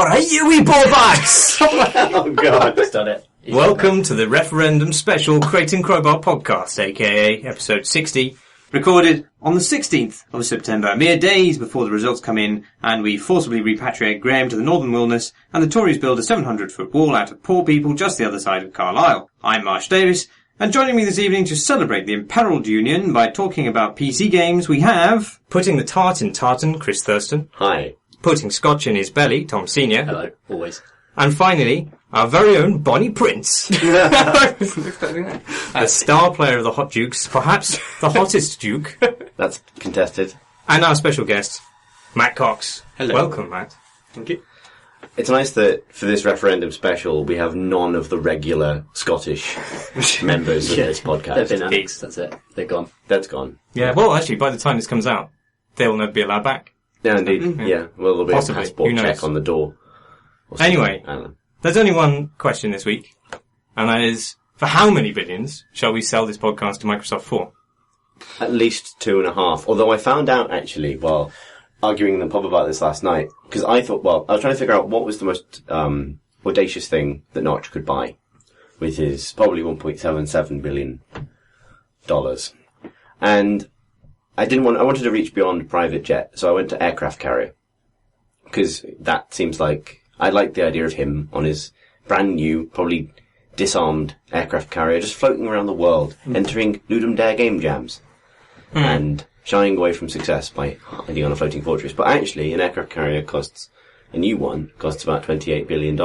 Alright, you wee ballbags! Oh god, just done it. Welcome to the referendum special Crate and Crowbar podcast, aka episode 60, recorded on the 16th of September, mere days before the results come in, and we forcibly repatriate Graham to the northern wilderness, and the Tories build a 700-foot wall out of poor people just the other side of Carlisle. I'm Marsh Davis, and joining me this evening to celebrate the imperiled union by talking about PC games, we have... Putting the tart in tartan, Chris Thurston. Hi. Putting scotch in his belly, Tom Senior. Hello, always. And finally, our very own Bonnie Prince. The star player of the Hot Dukes, perhaps the hottest Duke. That's contested. And our special guest, Matt Cox. Hello. Welcome, Matt. Thank you. It's nice that for this referendum special, we have none of the regular Scottish members of this podcast. They've been annexed, that's it. They're gone. That's gone. Yeah, well, actually, by the time this comes out, they'll never be allowed back. Yeah, indeed. Mm-hmm. Yeah. Well, there'll be Possibly. a passport Who knows? check on the door. Or something. Anyway, I don't know. there's only one question this week, and that is, for how many billions shall we sell this podcast to Microsoft for? At least 2.5. Although I found out, actually, while arguing in the pub about this last night, because I thought, well, I was trying to figure out what was the most audacious thing that Notch could buy with his probably $1.77 billion. And I wanted to reach beyond private jet, so I went to aircraft carrier. Because that seems like, I like the idea of him on his brand new, probably disarmed aircraft carrier, just floating around the world, entering Ludum Dare game jams, and shying away from success by hiding on a floating fortress. But actually, an aircraft carrier a new one costs about $28 billion.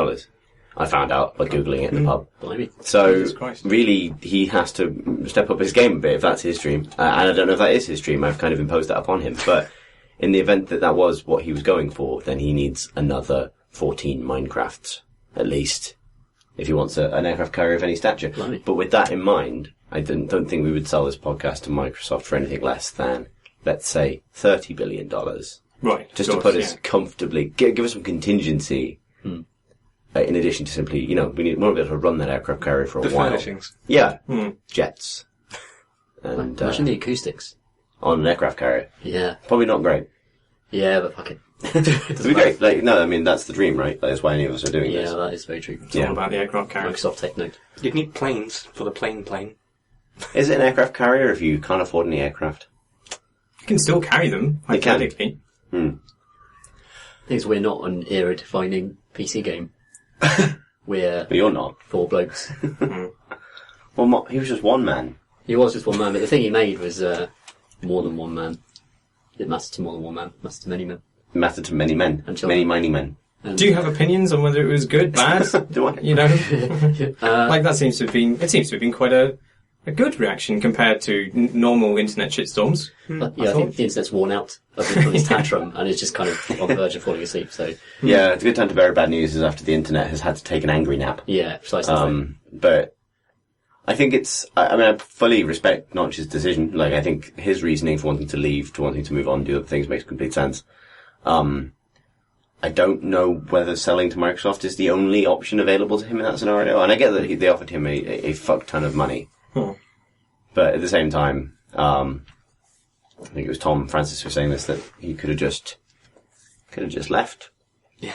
I found out by Googling it in the pub. Blimey. So, really, he has to step up his game a bit if that's his dream. And I don't know if that is his dream. I've kind of imposed that upon him. But in the event that that was what he was going for, then he needs another 14 Minecrafts, at least, if he wants an aircraft carrier of any stature. Blimey. But with that in mind, I don't think we would sell this podcast to Microsoft for anything less than, let's say, $30 billion. Right. Just to put us comfortably, give us some contingency. In addition to simply, we want to be able to run that aircraft carrier for a while. The furnishings. Yeah. Jets. And, Imagine the acoustics. on an aircraft carrier. Yeah. Probably not great. Yeah, but fuck it. It'd be great. That's the dream, right? That's why any of us are doing this. Yeah, that is very true. It's all about the aircraft carrier. Microsoft take note. You'd need planes for the plane. Is it an aircraft carrier if you can't afford any aircraft? You can still carry them, You can. hypothetically. The thing is, we're not an era-defining PC game. We're But you're not. 4 blokes. Well, he was just one man. He was just one man, but the thing he made was more than one man. It mattered to more than one man. It mattered to many men. It mattered to many men. And children. Many men. And Do you have opinions on whether it was good, bad? Do I? You know? Like that seems to have been quite a good reaction compared to normal internet shitstorms. I think the internet's worn out of its tantrum and is just kind of on the verge of falling asleep, so... Yeah, it's a good time to bury bad news is after the internet has had to take an angry nap. Yeah, precisely. But I think I fully respect Notch's decision. Like, I think his reasoning for wanting to leave, to wanting to move on, do other things makes complete sense. I don't know whether selling to Microsoft is the only option available to him in that scenario. And I get that they offered him a fuck ton of money. But at the same time, I think it was Tom Francis was saying this, that he could have just left. Yeah.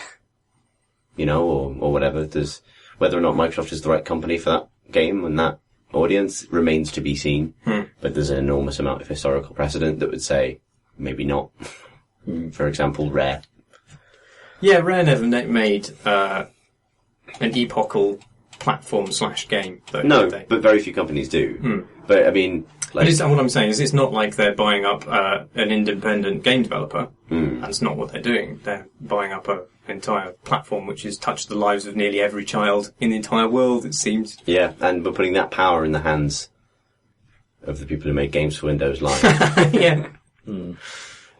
Or whatever. Whether or not Microsoft is the right company for that game and that audience remains to be seen. But there's an enormous amount of historical precedent that would say maybe not. For example, Rare. Yeah, Rare never made an epochal platform/game, though. No, did they? but very few companies do. But I mean, like, What I'm saying is it's not like they're buying up an independent game developer. That's not what they're doing. They're buying up an entire platform which has touched the lives of nearly every child in the entire world, it seems. yeah, and we're putting that power in the hands of the people who make games for Windows Live. Yeah.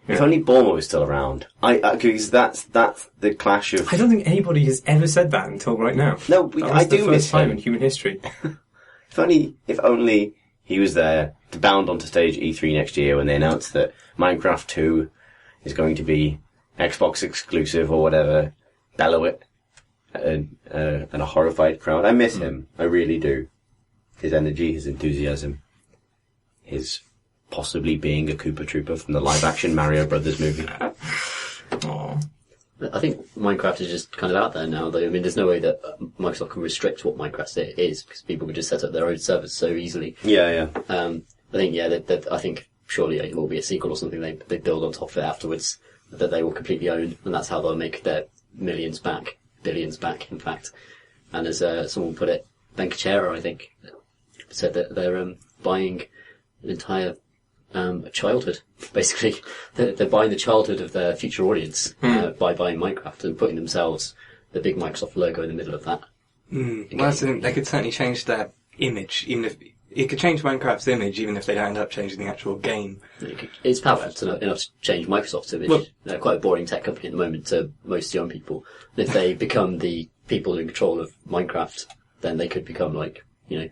If only Borma was still around. Because that's the clash of... I don't think anybody has ever said that until right now. No, I do the miss first time him. in human history. If only he was there to bound onto stage E3 next year when they announce that Minecraft 2 is going to be Xbox exclusive or whatever. Bellow it. And a horrified crowd. I miss him. I really do. His energy, his enthusiasm, his possibly being a Koopa Trooper from the live-action Mario Brothers movie. Aww. I think Minecraft is just kind of out there now, though. I mean, there's no way that Microsoft can restrict what Minecraft is, because people could just set up their own servers so easily. Yeah. I think, I think surely it will be a sequel or something they build on top of it afterwards that they will completely own, and that's how they'll make their billions back, in fact. And as someone put it, Ben Kuchera, I think, said that they're buying an entire childhood, basically. They're buying the childhood of their future audience by buying Minecraft and putting themselves the big Microsoft logo in the middle of that. Well, that's the thing. They could certainly change their image, even if it could change Minecraft's image, even if they don't end up changing the actual game. It's powerful enough to change Microsoft's image. Well, they're quite a boring tech company at the moment to most young people. And if they become the people in control of Minecraft, then they could become like, a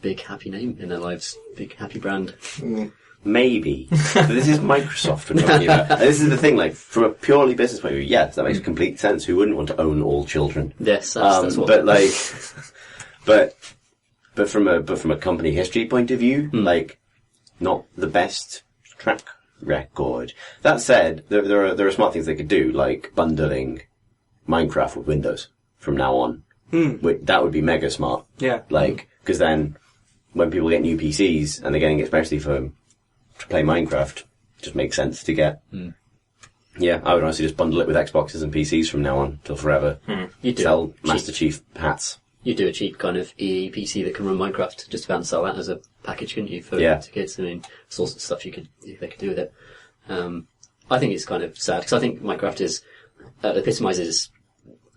big happy name in their lives, big happy brand. Maybe. But this is Microsoft we're talking about. This is the thing, like, from a purely business point of view, yes, that makes complete sense. Who wouldn't want to own all children? Yes, that's what. But like, but from a company history point of view, like, not the best track record. That said, there are smart things they could do, like bundling Minecraft with Windows from now on. That would be mega smart. Yeah. Like, because then when people get new PCs and they're getting it especially to play Minecraft, it just makes sense to get. Yeah, I would honestly just bundle it with Xboxes and PCs from now on till forever. You do sell Master Chief hats. You do a cheap kind of EE PC that can run Minecraft, just about and sell that as a package, couldn't you, to kids? I mean, there's all sorts of stuff they could do with it. I think it's kind of sad, because I think Minecraft epitomises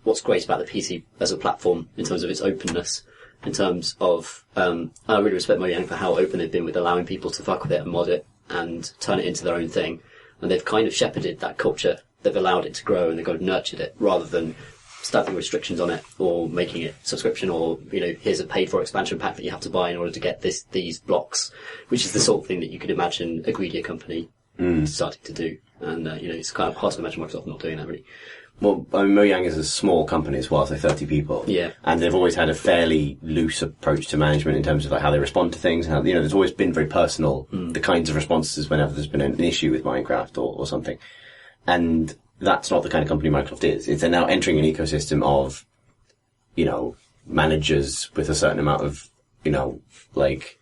what's great about the PC as a platform in terms of its openness, in terms of, I really respect Mojang for how open they've been with allowing people to fuck with it and mod it and turn it into their own thing. And they've kind of shepherded that culture. They've allowed it to grow and they've kind of nurtured it, rather than stamping restrictions on it or making it subscription or, here's a paid for expansion pack that you have to buy in order to get these blocks, which is the sort of thing that you could imagine a greedier company starting to do. And, it's kind of hard to imagine Microsoft not doing that, really. Well, I mean, Mojang is a small company as well, so 30 people. Yeah. And they've always had a fairly loose approach to management in terms of like how they respond to things. And how, there's always been very personal, the kinds of responses whenever there's been an issue with Minecraft or something. And that's not the kind of company Microsoft is. They're now entering an ecosystem of, managers with a certain amount of, like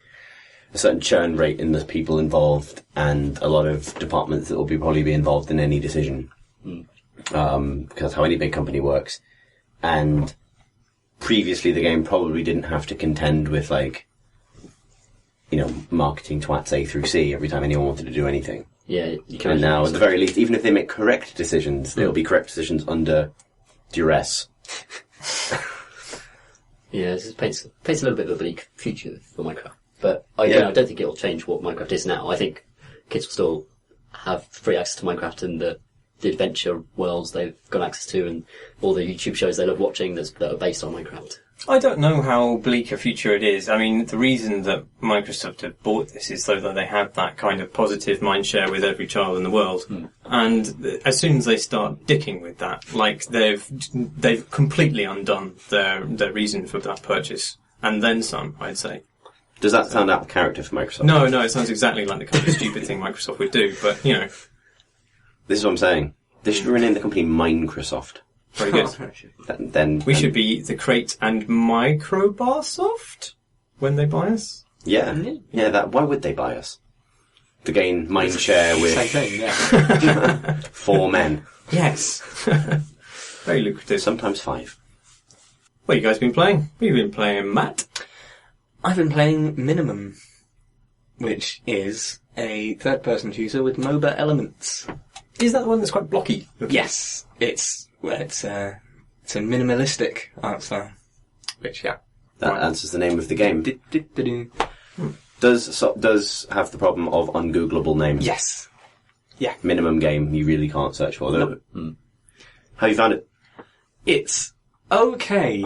a certain churn rate in the people involved and a lot of departments that will probably be involved in any decision. Because that's how any big company works. And previously the game probably didn't have to contend with like, marketing twats A through C every time anyone wanted to do anything. Yeah, you can. And now, at the very least, even if they make correct decisions, they'll be correct decisions under duress. Yeah, it paints a little bit of a bleak future for Minecraft. But I don't think it'll change what Minecraft is now. I think kids will still have free access to Minecraft and the adventure worlds they've got access to and all the YouTube shows they love watching that are based on Minecraft. I don't know how bleak a future it is. I mean, the reason that Microsoft have bought this is so that they have that kind of positive mindshare with every child in the world. And as soon as they start dicking with that, like they've completely undone their reason for that purchase. And then some, I'd say. Does that sound out of character for Microsoft? No, it sounds exactly like the kind of stupid thing Microsoft would do, but, This is what I'm saying. They should rename the company Microsoft. Very good. Then we should be the Crate and Microbarsoft when they buy us. Yeah. Why would they buy us? To gain mindshare with Same thing, yeah. 4 men. Yes. Very lucrative. Sometimes 5. What have you guys been playing? We've been playing Matt. I've been playing Minimum, which is a third-person shooter with MOBA elements. Is that the one that's quite blocky? Yes, it's a minimalistic art style, which that answers the name of the game. Do. Does have the problem of ungoogleable names. Yes. Yeah. Minimum game you really can't search for though. Nope. How you found it? It's okay.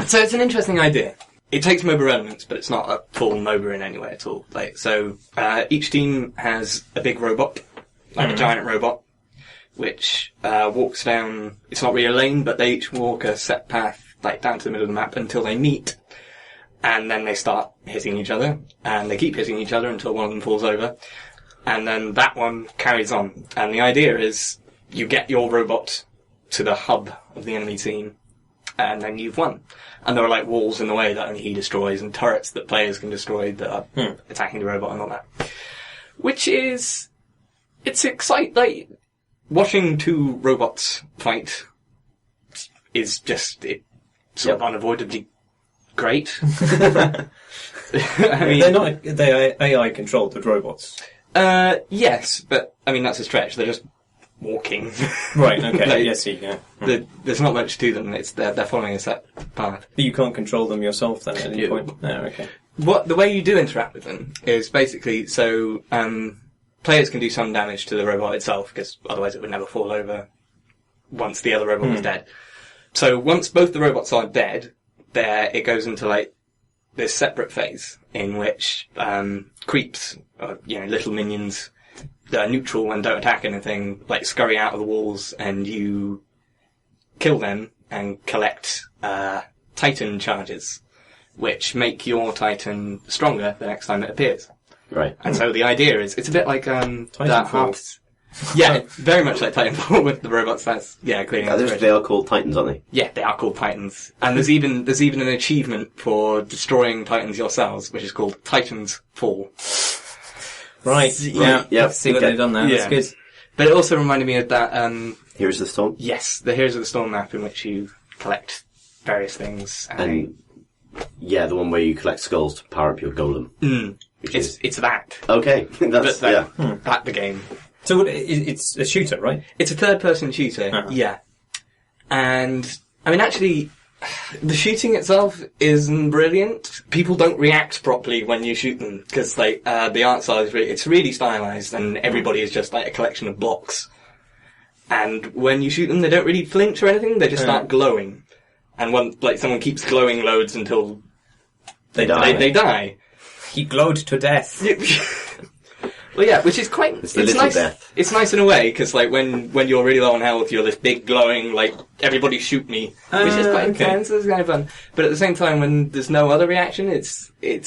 So it's an interesting idea. It takes MOBA elements, but it's not a full MOBA in any way at all. Each team has a big robot, a giant robot, which walks down. It's not really a lane, but they each walk a set path, down to the middle of the map until they meet, and then they start hitting each other, and they keep hitting each other until one of them falls over. and then that one carries on. And the idea is you get your robot to the hub of the enemy team, and then you've won. And there are like walls in the way that only he destroys, and turrets that players can destroy that are attacking the robot and all that. Which is, it's exciting. Like, watching two robots fight is just sort of unavoidably great. I mean, they're AI controlled, the robots. Yes, but I mean that's a stretch. They're just walking. Right. Okay. Like, Yes. Yeah. There's not much to them. They're following a set path. But you can't control them yourself then at any point. No. Okay. The way you do interact with them is basically so players can do some damage to the robot itself because otherwise it would never fall over once the other robot was dead. So once both the robots are dead, it goes into like this separate phase in which creeps, little minions that are neutral and don't attack anything, like scurry out of the walls, and you kill them and collect Titan charges, which make your Titan stronger the next time it appears. Right. And so the idea is, it's a bit like Titanfall. Yeah, very much like Titanfall with the robots. That's cleaning up. They are called Titans, aren't they? Yeah, they are called Titans. And there's even an achievement for destroying Titans yourselves, which is called Titans Fall. Right. Yeah. See what they've done there. Yeah. That's good. But it also reminded me of that. Heroes of the Storm. Yes, the Heroes of the Storm map in which you collect various things. And the one where you collect skulls to power up your golem. It's that. Okay, that's that the game. So it's a shooter, right? It's a third-person shooter. Uh-huh. Yeah, and I mean actually. The shooting itself isn't brilliant. People don't react properly when you shoot them because, the art style is it's really stylized, and everybody is just like a collection of blocks. And when you shoot them, they don't really flinch or anything. They just start glowing, and someone keeps glowing loads until they die. They die. He glowed to death. Well, yeah, which is quite. It's nice. Death. It's nice in a way because, when you're really low on health, you're this big glowing, everybody shoot me, which is quite intense. It's kind of fun. But at the same time, when there's no other reaction, it's a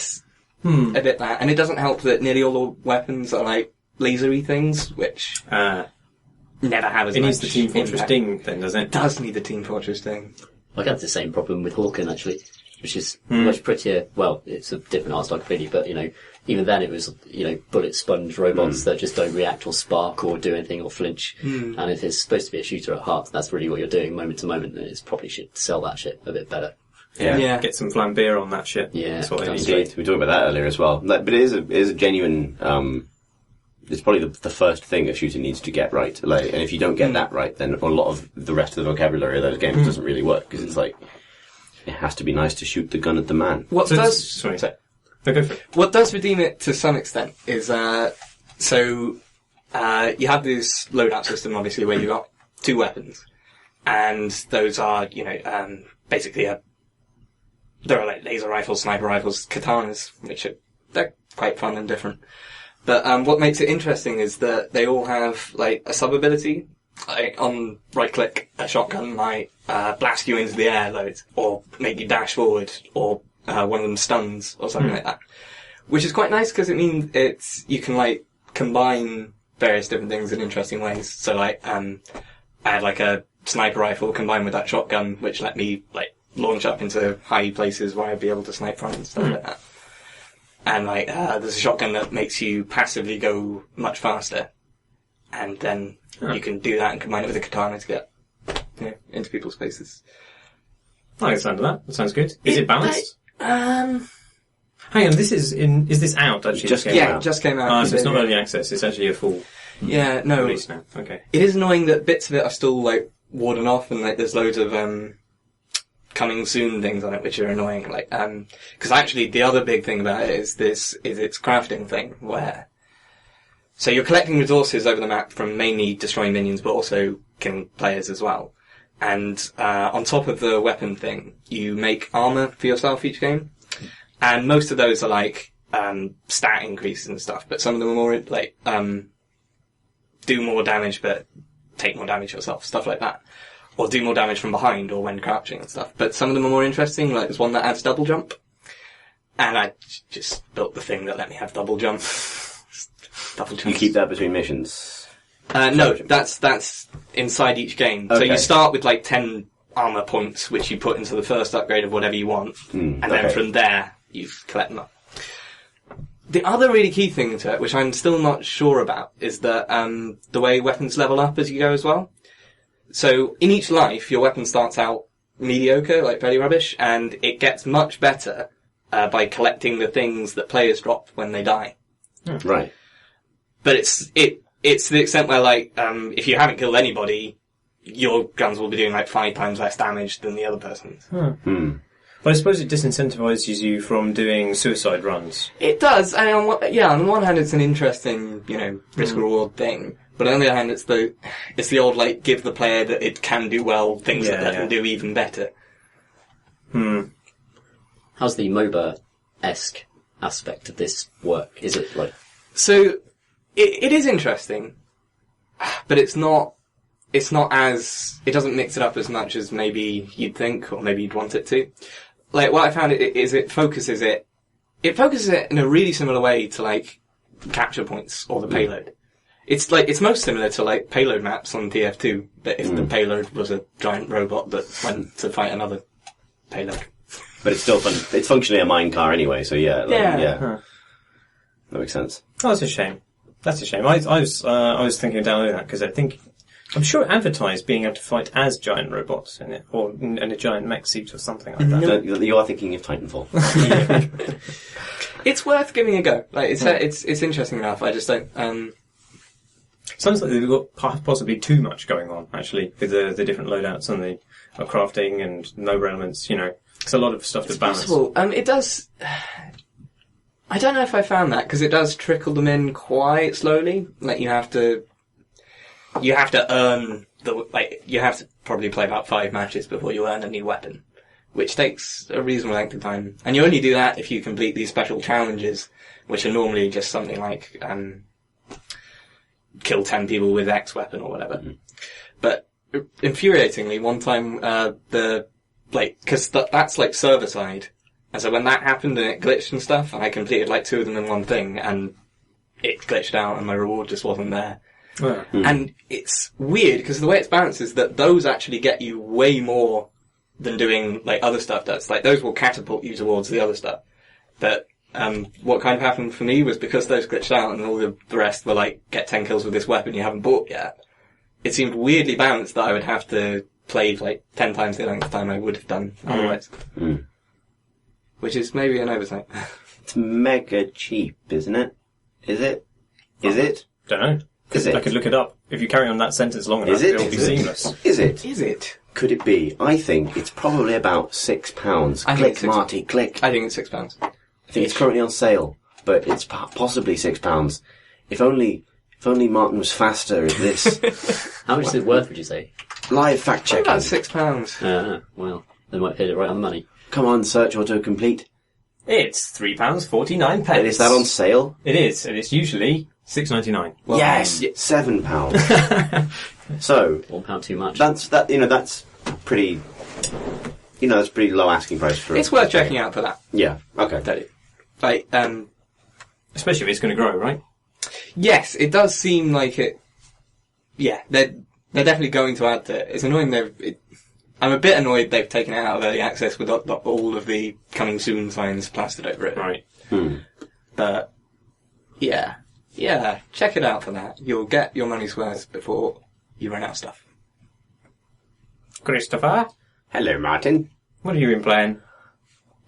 bit that, and it doesn't help that nearly all the weapons are lasery things, which never have as much. It needs the Team Fortress Ding thing, doesn't it? It does need the Team Fortress Ding. I have the same problem with Hawken actually, which is much prettier. Well, it's a different art style completely, but even then it was, bullet sponge robots that just don't react or spark or do anything or flinch. And if it's supposed to be a shooter at heart, that's really what you're doing moment to moment, and it's probably should sell that shit a bit better. Yeah. Get some flambeer on that shit. Yeah. That's what I need. Indeed. We talked about that earlier as well. But it is a genuine, it's probably the first thing a shooter needs to get right. And if you don't get that right, then a lot of the rest of the vocabulary of those games doesn't really work, because it's it has to be nice to shoot the gun at the man. What does redeem it to some extent is, you have this loadout system, obviously, where you've got two weapons. And those are, basically there are laser rifles, sniper rifles, katanas, they're quite fun and different. But, what makes it interesting is that they all have, a sub-ability. On right click, a shotgun might blast you into the air loads, or make you dash forward, or one of them stuns, or something like that. Which is quite nice, because it means you can combine various different things in interesting ways. So I had a sniper rifle combined with that shotgun, which let me launch up into high places where I'd be able to snipe from and stuff like that. And there's a shotgun that makes you passively go much faster. And then you can do that and combine it with a katana to get into people's faces. I like the sound of that. That sounds good. Is it balanced? Hang on, is this out actually? It just came out. So it's not early access, it's actually a full release now. Okay. It is annoying that bits of it are still warden off, and there's loads of coming soon things on it which are annoying. Because actually the other big thing about it is its crafting thing, where so you're collecting resources over the map from mainly destroying minions, but also killing players as well. And on top of the weapon thing, you make armor for yourself each game. And most of those are stat increases and stuff, but some of them are more do more damage but take more damage yourself, stuff like that. Or do more damage from behind or when crouching and stuff. But some of them are more interesting, there's one that adds double jump. And I just built the thing that let me have double jump. double jumps. You keep that between missions? No, that's inside each game. Okay. So you start with like 10 armor points, which you put into the first upgrade of whatever you want, and then from there you collect them up. The other really key thing to it, which I'm still not sure about, is that the way weapons level up as you go as well. So in each life, your weapon starts out mediocre, like fairly rubbish, and it gets much better by collecting the things that players drop when they die. Right. But it's to the extent where, like, if you haven't killed anybody, your guns will be doing like 5 times less damage than the other person's. But I suppose it disincentivizes you from doing suicide runs. It does. I mean, on the one hand, it's an interesting, risk-reward thing. But on the other hand, it's the old, like, give the player that it can do well things that they can do even better. How's the MOBA-esque aspect of this work? Is it like... So, it is interesting, but it's not as, it doesn't mix it up as much as maybe you'd think, or maybe you'd want it to. Like, what I found is it focuses it in a really similar way to, like, capture points or the payload. It's most similar to, like, payload maps on TF2, but if the payload was a giant robot that went to fight another payload. But it's still it's functionally a mine car anyway, so yeah. That makes sense. Oh, that's a shame. That's a shame. I was thinking of downloading that because I'm sure it advertised being able to fight as giant robots in it, or in a giant mech suit or something like that. No, you are thinking of Titanfall. It's worth giving a go. Like, it's interesting enough. I just don't. Sounds like they've got possibly too much going on, actually, with the different loadouts and the crafting and no elements. It's a lot of stuff to balance. Possible. It does. I don't know if I found that because it does trickle them in quite slowly. Like, you have to earn you have to probably play about 5 matches before you earn a new weapon, which takes a reasonable length of time. And you only do that if you complete these special challenges, which are normally just something like, kill 10 people with X weapon or whatever. But infuriatingly, one time, cause that's like server side. And so when that happened and it glitched and stuff, and I completed like 2 of them in one thing, and it glitched out and my reward just wasn't there. And it's weird because the way it's balanced is that those actually get you way more than doing like other stuff does. Like, those will catapult you towards the other stuff. But what kind of happened for me was because those glitched out and all the rest were like, get 10 kills with this weapon you haven't bought yet. It seemed weirdly balanced that I would have to play like 10 times the length of time I would have done otherwise. Which is maybe an oversight. It's mega cheap, isn't it? Is it? Is it? Don't know. I could look it up. If you carry on that sentence long enough, it'll be seamless. Is it? Is it? Could it be? I think it's probably about £6. Click, Marty, click. I think it's £6. I think it's currently on sale, but it's possibly £6. If only Martin was faster at this. How much is it worth, would you say? Live fact checking. About £6. Well, they might hit it right on the money. Come on, search autocomplete. It's £3.49. And is that on sale? It is, and it's usually £6.99. Well, yes, £7. So £1 too much. That's pretty. That's pretty low asking price for. It's worth checking out for that. Yeah. Okay. Like, especially if it's going to grow, right? Yes, it does seem like it. Yeah, they're definitely going to add to it. It's annoying. I'm a bit annoyed they've taken it out of early access with all of the coming soon signs plastered over it. Right. But yeah, check it out for that. You'll get your money's worth before you run out of stuff. Christopher? Hello, Martin. What have you been playing?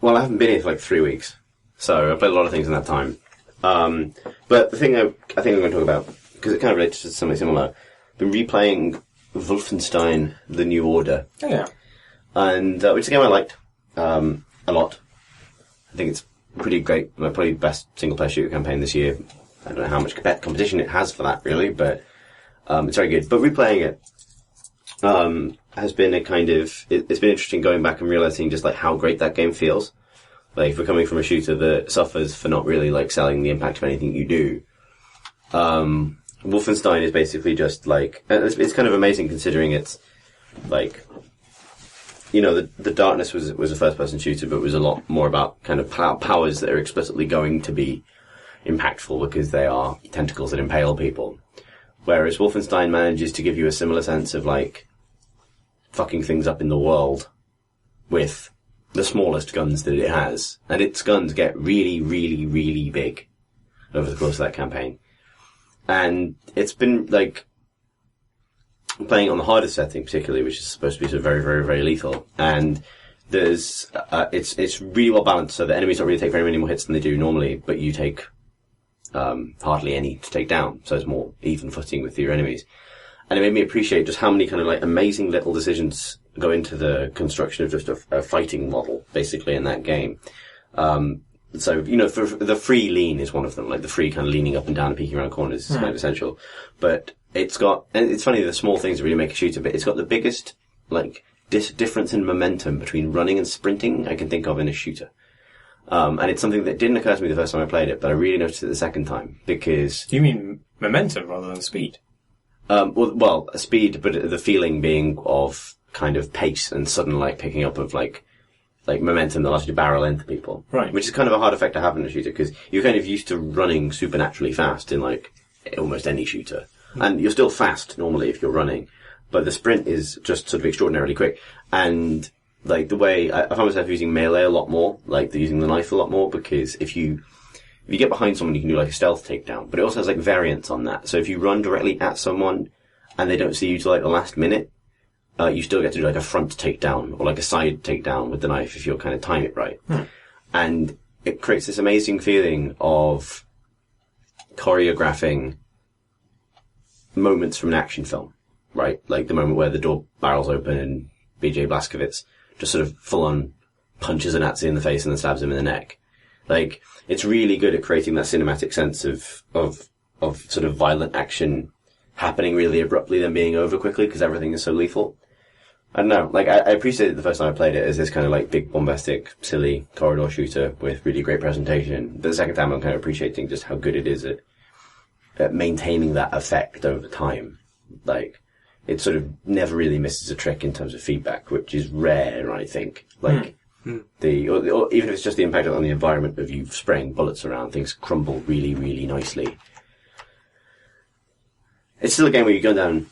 Well, I haven't been here for like 3 weeks, so I've played a lot of things in that time. But the thing I think I'm going to talk about, because it kind of relates to something similar, I've been replaying Wolfenstein: The New Order. Oh, yeah. And which is a game I liked a lot. I think it's pretty great. Probably the best single-player shooter campaign this year. I don't know how much competition it has for that, really, but it's very good. But replaying it has been a kind of... It's been interesting going back and realising just like how great that game feels. Like, if we're coming from a shooter that suffers for not really like selling the impact of anything you do, Wolfenstein is basically just like... It's kind of amazing considering it's like... the Darkness was a first-person shooter, but it was a lot more about kind of powers that are explicitly going to be impactful because they are tentacles that impale people. Whereas Wolfenstein manages to give you a similar sense of, like, fucking things up in the world with the smallest guns that it has. And its guns get really, really, really big over the course of that campaign. And it's been, like, playing on the hardest setting particularly, which is supposed to be sort of very, very, very lethal. And there's, it's really well balanced so that enemies don't really take very many more hits than they do normally, but you take hardly any to take down, so it's more even footing with your enemies. And it made me appreciate just how many kind of like amazing little decisions go into the construction of just a fighting model, basically, in that game. So, you know, for the free lean is one of them, like the free kind of leaning up and down and peeking around corners is kind of essential. But it's got, and it's funny, the small things that really make a shooter, but it's got the biggest, like, difference in momentum between running and sprinting I can think of in a shooter. And it's something that didn't occur to me the first time I played it, but I really noticed it the second time, because... Do you mean momentum rather than speed? Well, speed, but the feeling being of kind of pace and sudden, like, picking up of, like momentum that allows you to barrel into people. Right. Which is kind of a hard effect to have in a shooter, because you're kind of used to running supernaturally fast in, like, almost any shooter. And you're still fast, normally, if you're running. But the sprint is just sort of extraordinarily quick. And... like, the way, I found myself using melee a lot more, like, using the knife a lot more, because if you get behind someone, you can do, like, a stealth takedown, but it also has, like, variants on that. So if you run directly at someone, and they don't see you till, like, the last minute, you still get to do, like, a front takedown, or, like, a side takedown with the knife if you're kind of time it right. And it creates this amazing feeling of choreographing moments from an action film, right? Like, the moment where the door barrels open and BJ Blazkowicz just sort of full-on punches a Nazi in the face and then stabs him in the neck. Like, it's really good at creating that cinematic sense of sort of violent action happening really abruptly then being over quickly because everything is so lethal. I don't know, like, I appreciated it the first time I played it as this kind of, like, big, bombastic, silly corridor shooter with really great presentation. But the second time I'm kind of appreciating just how good it is at maintaining that effect over time. Like, it sort of never really misses a trick in terms of feedback, which is rare, I think. Like, or even if it's just the impact on the environment of you spraying bullets around, things crumble really, really nicely. It's still a game where you gun down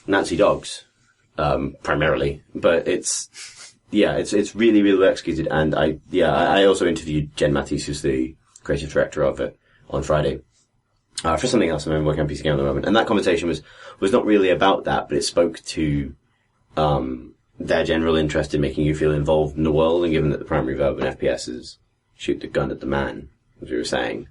Nazi dogs, primarily, but it's really, really well executed, and I also interviewed Jen Mattis, who's the creative director of it, on Friday. For something else, I'm working on PC game at the moment, and that conversation was not really about that, but it spoke to their general interest in making you feel involved in the world, and given that the primary verb in FPS is shoot the gun at the man, as we were saying,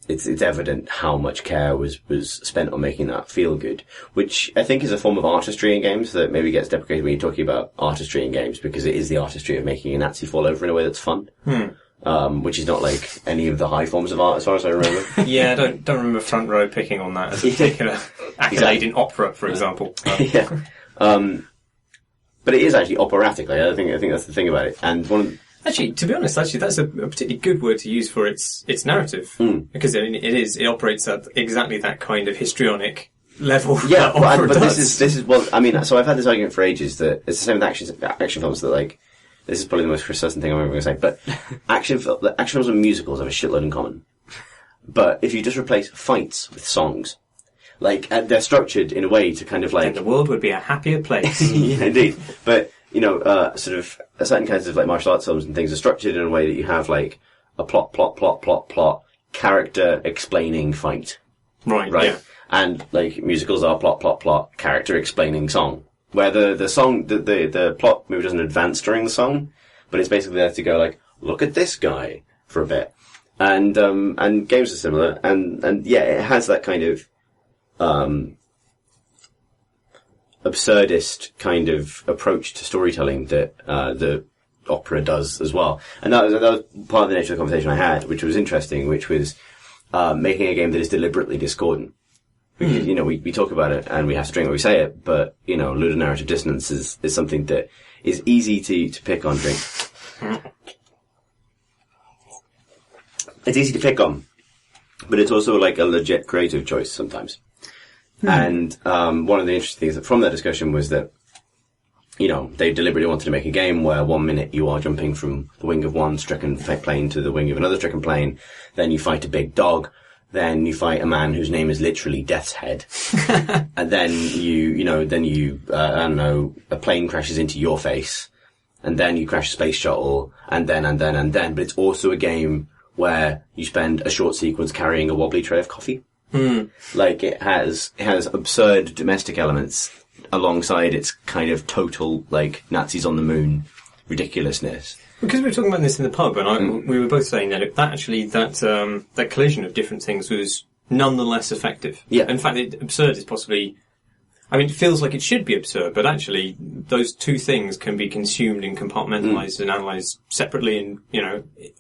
it's evident how much care was spent on making that feel good, which I think is a form of artistry in games that maybe gets deprecated when you're talking about artistry in games, because it is the artistry of making a Nazi fall over in a way that's fun. Which is not like any of the high forms of art, as far as I remember. Yeah, I don't remember Front Row picking on that as a particular accolade in opera, for example. Yeah. But it is actually operatic. Like, I think that's the thing about it. And actually, to be honest, that's a particularly good word to use for its narrative, because I mean, it operates at exactly that kind of histrionic level. Yeah, that but this is well, I mean, so I've had this argument for ages that it's the same with action films that, like, this is probably the most Chris-certain thing I'm ever going to say, but action films and musicals have a shitload in common. But if you just replace fights with songs, like, they're structured in a way to kind of like... then the world would be a happier place. Yeah, indeed. But, you know, sort of, certain kinds of, like, martial arts films and things are structured in a way that you have, like, a plot, character explaining fight. Right, yeah. And, like, musicals are plot, character explaining song. Where the song, the plot maybe doesn't advance during the song, but it's basically there to go like, look at this guy for a bit. And games are similar, and yeah, it has that kind of, absurdist kind of approach to storytelling that, the opera does as well. And that was part of the nature of the conversation I had, which was interesting, which was, making a game that is deliberately discordant. Because, you know, we talk about it and we have to drink when we say it, but, you know, ludonarrative dissonance is something that is easy to pick on. It's easy to pick on, but it's also like a legit creative choice sometimes. And, one of the interesting things from that discussion was that they deliberately wanted to make a game where 1 minute you are jumping from the wing of one stricken plane to the wing of another stricken plane, then you fight a big dog, then you fight a man whose name is literally Death's Head, and then I don't know, a plane crashes into your face, and then you crash a space shuttle, and then, but it's also a game where you spend a short sequence carrying a wobbly tray of coffee. Like, it has absurd domestic elements alongside its kind of total, like, Nazis on the moon ridiculousness. Because we were talking about this in the pub, and we were both saying that that collision of different things was nonetheless effective. Yeah. In fact, absurd is possibly... it feels like it should be absurd, but actually, those two things can be consumed and compartmentalised and analysed separately and,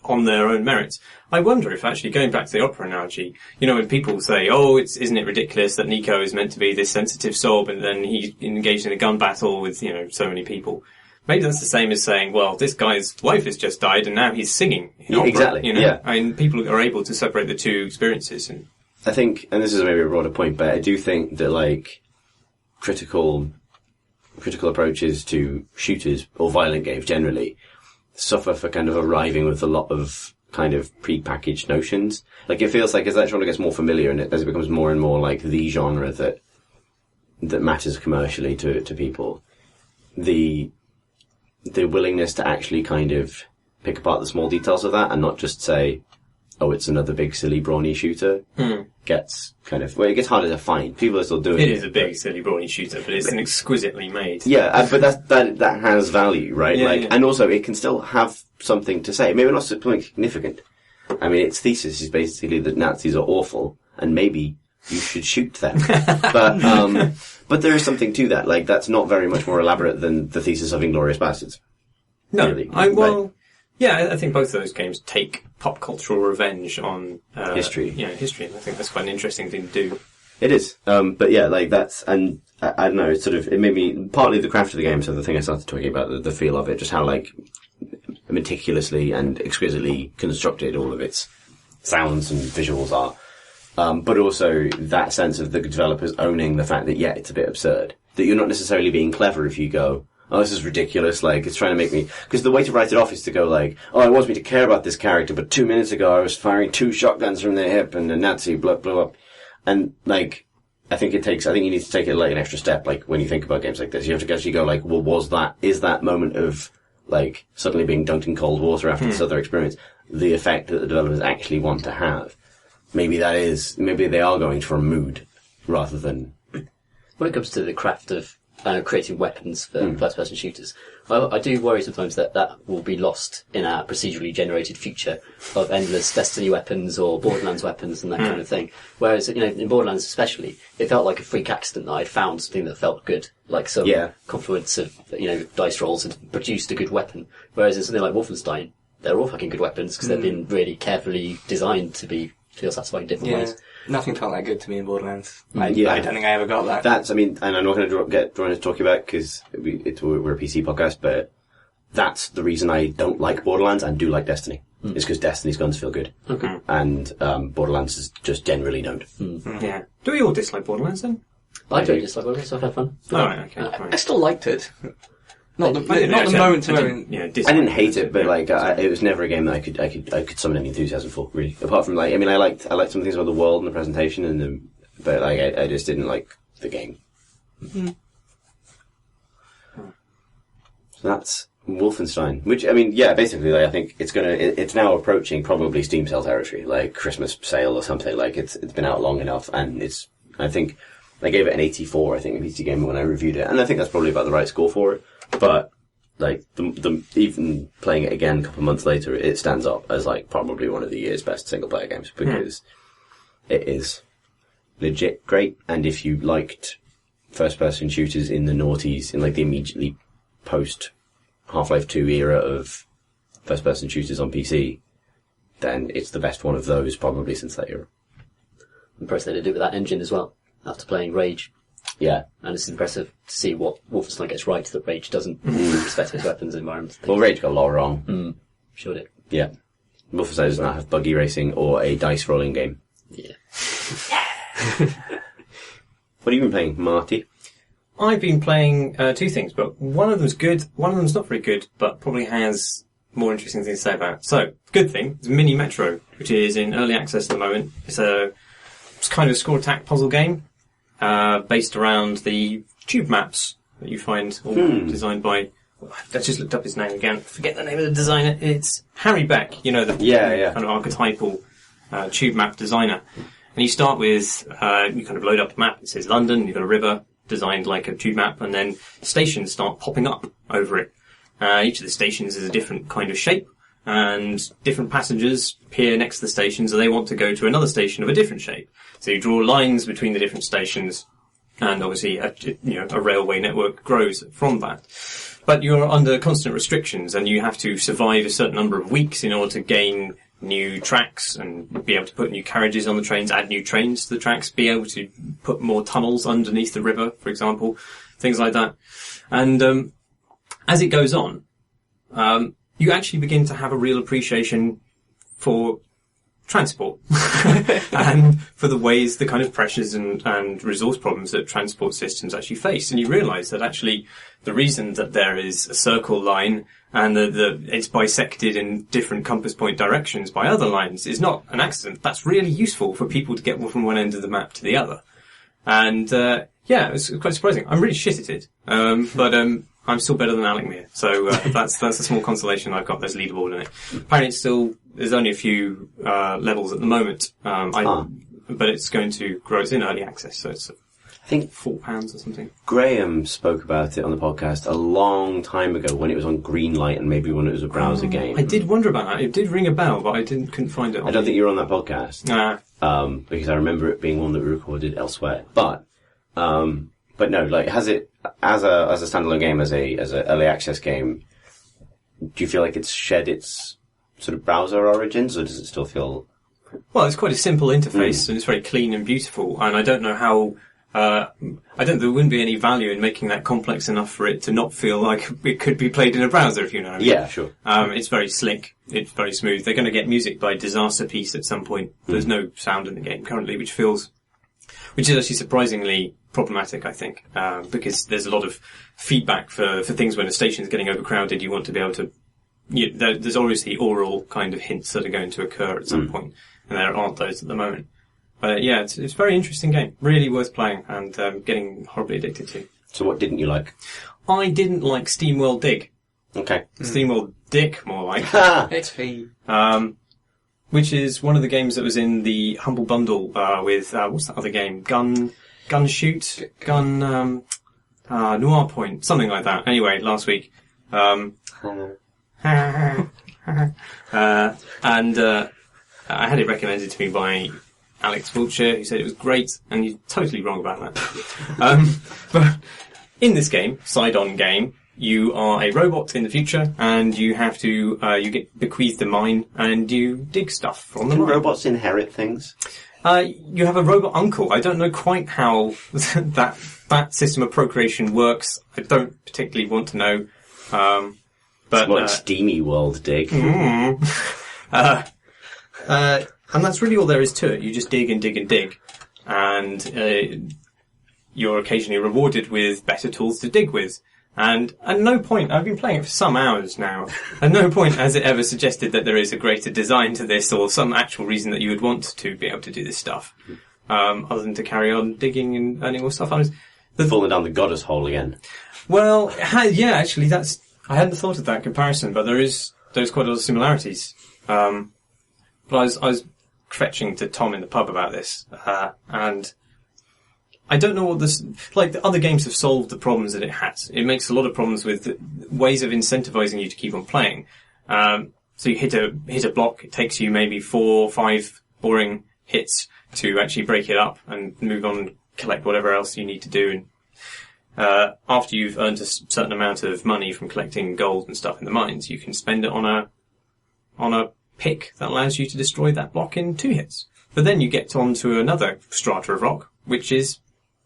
on their own merits. I wonder if actually, going back to the opera analogy, when people say, isn't it ridiculous that Nico is meant to be this sensitive sob and then he engaged in a gun battle with, so many people. Maybe that's the same as saying, well, this guy's wife has just died and now he's singing in opera. Exactly, yeah. People are able to separate the two experiences. And I think, and this is maybe a broader point, but I do think that, like, critical approaches to shooters or violent games generally suffer for kind of arriving with a lot of kind of pre-packaged notions. Like, it feels like as that genre gets more familiar and as it becomes more and more like the genre that matters commercially to people, the willingness to actually kind of pick apart the small details of that and not just say, it's another big silly brawny shooter, gets kind of, it gets harder to find. People are still doing it. It is a big silly brawny shooter, but it's an exquisitely made. Yeah, but that has value, right? And also it can still have something to say. Maybe not something significant. Its thesis is basically that Nazis are awful and maybe you should shoot them. But there is something to that. Like, that's not very much more elaborate than the thesis of Inglourious Basterds. No, really. I think both of those games take pop cultural revenge on history. History. And I think that's quite an interesting thing to do. It is. But yeah, like that's, and I don't know, it made me, partly the craft of the game, so the thing I started talking about, the feel of it, just how like meticulously and exquisitely constructed all of its sounds and visuals are. But also that sense of the developers owning the fact that, it's a bit absurd. That you're not necessarily being clever if you go, this is ridiculous, like, it's trying to make me... Because the way to write it off is to go like, it wants me to care about this character, but 2 minutes ago I was firing 2 shotguns from their hip and a Nazi blah, blah, blah. And, like, I think you need to take it like an extra step, like, when you think about games like this. You have to actually go like, well, is that moment of, like, suddenly being dunked in cold water after this other experience, the effect that the developers actually want to have? Maybe they are going for a mood rather than... When it comes to the craft of creating weapons for first-person shooters, I do worry sometimes that will be lost in our procedurally generated future of endless Destiny weapons or Borderlands weapons and that kind of thing. Whereas, in Borderlands especially, it felt like a freak accident that I'd found something that felt good, like some confluence of, dice rolls had produced a good weapon. Whereas in something like Wolfenstein, they're all fucking good weapons because they've been really carefully designed to feel satisfying in different ways. Nothing felt that good to me in Borderlands. I don't think I ever got that. That's, and I'm not going to get drawn into talking about it because we're a PC podcast, but that's the reason I don't like Borderlands and do like Destiny. Is because Destiny's guns feel good. Okay. And Borderlands is just generally known. Yeah. Do we all dislike Borderlands then? I don't dislike Borderlands, I've had fun. Alright, okay. Right. I still liked it. Not the moment I didn't hate it, but like it was never a game that I could summon any enthusiasm for, really. Apart from like, I liked some things about the world and the presentation but like I just didn't like the game. So that's Wolfenstein, which basically like, I think it's now approaching probably Steam sale territory, like Christmas sale or something. Like it's been out long enough, and I think I gave it an 84. I think in PC Gamer when I reviewed it, and I think that's probably about the right score for it. But like the even playing it again a couple of months later, it stands up as like probably one of the year's best single player games because it is legit great. And if you liked first person shooters in the noughties, in like the immediately post Half-Life 2 era of first person shooters on PC, then it's the best one of those probably since that era. I'm impressed they did it with that engine as well after playing Rage. Yeah. And it's impressive to see what Wolfenstein gets right that Rage doesn't respect its weapons and environments. Well, Rage got a lot wrong. Sure did. Yeah. Wolfenstein does not have buggy racing or a dice rolling game. Yeah. What have you been playing, Marty? I've been playing two things, but one of them's good, one of them's not very good, but probably has more interesting things to say about. So, good thing is Mini Metro, which is in early access at the moment. It's kind of a score attack puzzle game, based around the tube maps that you find, all designed by. I just looked up his name again. Forget the name of the designer. It's Harry Beck. You know, the kind of archetypal tube map designer. And you start with you kind of load up the map. It says London. You've got a river designed like a tube map, and then stations start popping up over it. Each of the stations is a different kind of shape, and different passengers appear next to the stations, and they want to go to another station of a different shape. So you draw lines between the different stations, and obviously a railway network grows from that. But you're under constant restrictions, and you have to survive a certain number of weeks in order to gain new tracks and be able to put new carriages on the trains, add new trains to the tracks, be able to put more tunnels underneath the river, for example, things like that. And as it goes on, you actually begin to have a real appreciation for transport and for the ways, the kind of pressures and resource problems that transport systems actually face. And you realise that actually the reason that there is a circle line and it's bisected in different compass point directions by other lines is not an accident. That's really useful for people to get from one end of the map to the other. And it was quite surprising. I'm really shit at it, but I'm still better than Alec Mere, so that's a small consolation. I've got this leaderboard in it. Apparently, there's only a few levels at the moment, but it's going to grow. It's in early access, so it's I think £4 or something. Graham spoke about it on the podcast a long time ago when it was on Greenlight and maybe when it was a browser game. I did wonder about that. It did ring a bell, but I couldn't find it. I don't think you were on that podcast. Because I remember it being one that we recorded elsewhere. But no, like, has it as a standalone game, as a early access game? Do you feel like it's shed its sort of browser origins, or does it still feel? Well, it's quite a simple interface and it's very clean and beautiful. And I don't know how. I don't. There wouldn't be any value in making that complex enough for it to not feel like it could be played in a browser, if you know what I mean. Yeah, sure. It's very slick. It's very smooth. They're going to get music by Disaster Piece at some point. There's no sound in the game currently, which is actually surprisingly problematic, I think, because there's a lot of feedback for things when a station's getting overcrowded. You want to be able to. There's obviously oral kind of hints that are going to occur at some point, and there aren't those at the moment. But it's a very interesting game, really worth playing, and getting horribly addicted to. So what didn't you like? I didn't like SteamWorld Dig. Okay. SteamWorld Dick, more like. XP. Which is one of the games that was in the Humble Bundle with what's that other game? Gun Noir Point, something like that. Anyway, last week. And I had it recommended to me by Alex Wiltshire, who said it was great, and he's totally wrong about that. But in this game, side-on game, you are a robot in the future, and you have to, you get bequeathed a mine, and you dig stuff from the mine. Can robots inherit things? You have a robot uncle. I don't know quite how that system of procreation works. I don't particularly want to know. But it's more like SteamWorld Dig. And that's really all there is to it. You just dig and dig and dig. And you're occasionally rewarded with better tools to dig with. And at no point, I've been playing it for some hours now, at no point has it ever suggested that there is a greater design to this or some actual reason that you would want to be able to do this stuff. Other than to carry on digging and earning more stuff. Falling down the goddess hole again. Well, yeah, actually I hadn't thought of that comparison, but there's quite a lot of similarities. But I was fetching to Tom in the pub about this, and I don't know what this, like, the other games have solved the problems that it has. It makes a lot of problems with ways of incentivizing you to keep on playing. So you hit a block, it takes you maybe 4 or 5 boring hits to actually break it up and move on and collect whatever else you need to do. And after you've earned a certain amount of money from collecting gold and stuff in the mines, you can spend it on a pick that allows you to destroy that block in 2 hits. But then you get on to another strata of rock, which is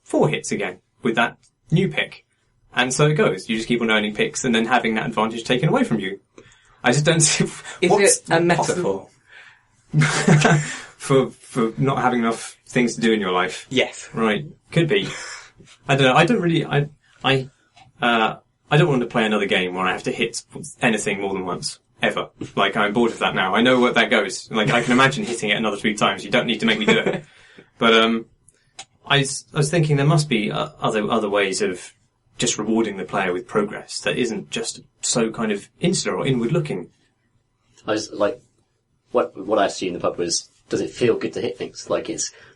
4 hits again with that new pick. And so it goes. You just keep on earning picks and then having that advantage taken away from you. I just don't see... Is it a metaphor? for not having enough things to do in your life? Yes. Right. Could be. I don't know. I I don't want to play another game where I have to hit anything more than once. Ever. Like, I'm bored of that now. I know where that goes. Like, I can imagine hitting it another 3 times. You don't need to make me do it. But, I was thinking there must be other ways of just rewarding the player with progress that isn't just so kind of insular or inward looking. I was like, what I asked you in the pub was, does it feel good to hit things? Like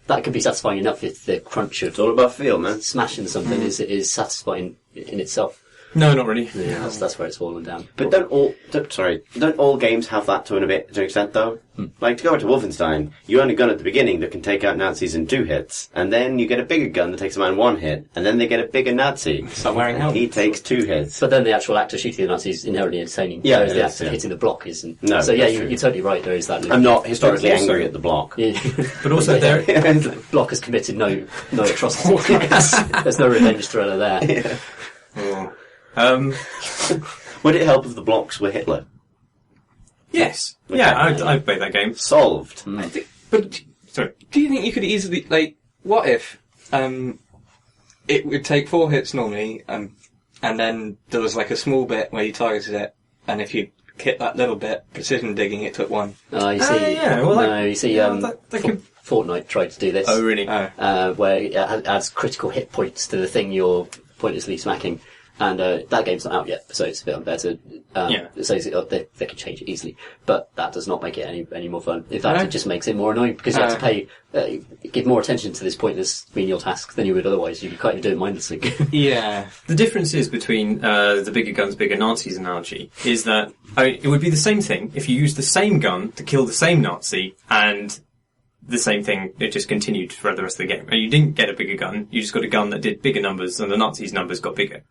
that could be satisfying enough if the crunch of It's all about feel, man. smashing something is satisfying in itself. No, not really. Yeah, that's where it's fallen down. But don't all games have that to an extent though? Like, to go back to Wolfenstein, you own a gun at the beginning that can take out Nazis in 2 hits, and then you get a bigger gun that takes a man 1 hit, and then they get a bigger Nazi. Start wearing helmets. He takes 2 hits. But then the actual actor shooting the Nazis is inherently entertaining. Yeah, whereas it the is, actor yeah. hitting the block isn't. No, So yeah, that's true. you're totally right. There is that. I'm not historically Also- angry at the block. Yeah. But also there, The block has committed no atrocity. There's no revenge thriller there. Would it help if the blocks were Hitler? yes. Okay. Yeah, I'd play that game. Solved. But Sorry. do you think you could easily, like, what if it would take 4 hits normally, and then there was like a small bit where you targeted it, and if you hit that little bit, precision digging, it took 1. You see, yeah, well, no, you see, that could- Fortnite tried to do this. Oh, really? Where it adds critical hit points to the thing you're pointlessly smacking. And that game's not out yet, so it's a bit unfair to say they can change it easily. But that does not make it any more fun. In fact, it just makes it more annoying because you have to give more attention to this pointless menial task than you would otherwise. You'd be kind of doing mindlessly. Yeah. The difference is between the bigger guns, bigger Nazis analogy is that it would be the same thing if you used the same gun to kill the same Nazi and the same thing, it just continued throughout the rest of the game. And you didn't get a bigger gun, you just got a gun that did bigger numbers and the Nazis' numbers got bigger.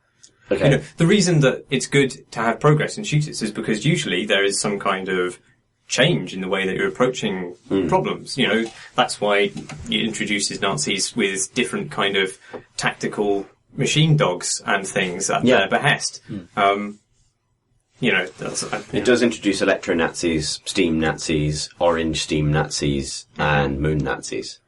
Okay. You know, the reason that it's good to have progress in shooters is because usually there is some kind of change in the way that you're approaching problems. You know, that's why it introduces Nazis with different kind of tactical machine dogs and things at their behest. You know, It does introduce Electro-Nazis, Steam Nazis, Orange Steam Nazis, and Moon Nazis.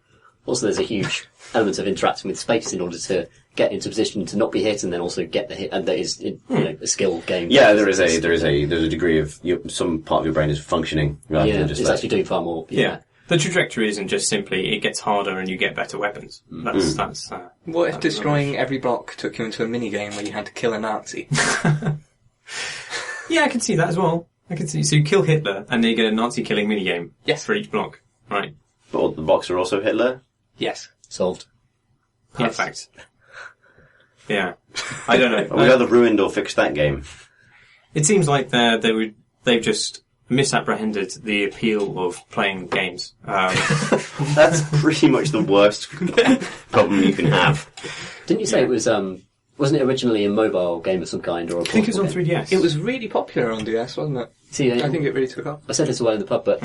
Also, there's a huge element of interacting with space in order to get into position to not be hit, and then also get the hit. And that is, a skill game. Yeah, there's a degree of some part of your brain is functioning rather than just it's actually doing far more. Yeah. The trajectory isn't just simply it gets harder and you get better weapons. That's What if destroying every block took you into a mini game where you had to kill a Nazi? Yeah, I can see that as well. I can see. So you kill Hitler and then you get a Nazi killing minigame. Yes. For each block. Right. But all the blocks are also Hitler. Yes. Solved. Perfect. Yeah. I don't know. We either ruined or fixed that game. It seems like they've just misapprehended the appeal of playing games. That's pretty much the worst problem you can have. Didn't you say it was, wasn't it originally a mobile game of some kind or a I think it was on portable game? 3DS. It was really popular on DS, wasn't it? See, I think it really took off. I said this a while in the pub, but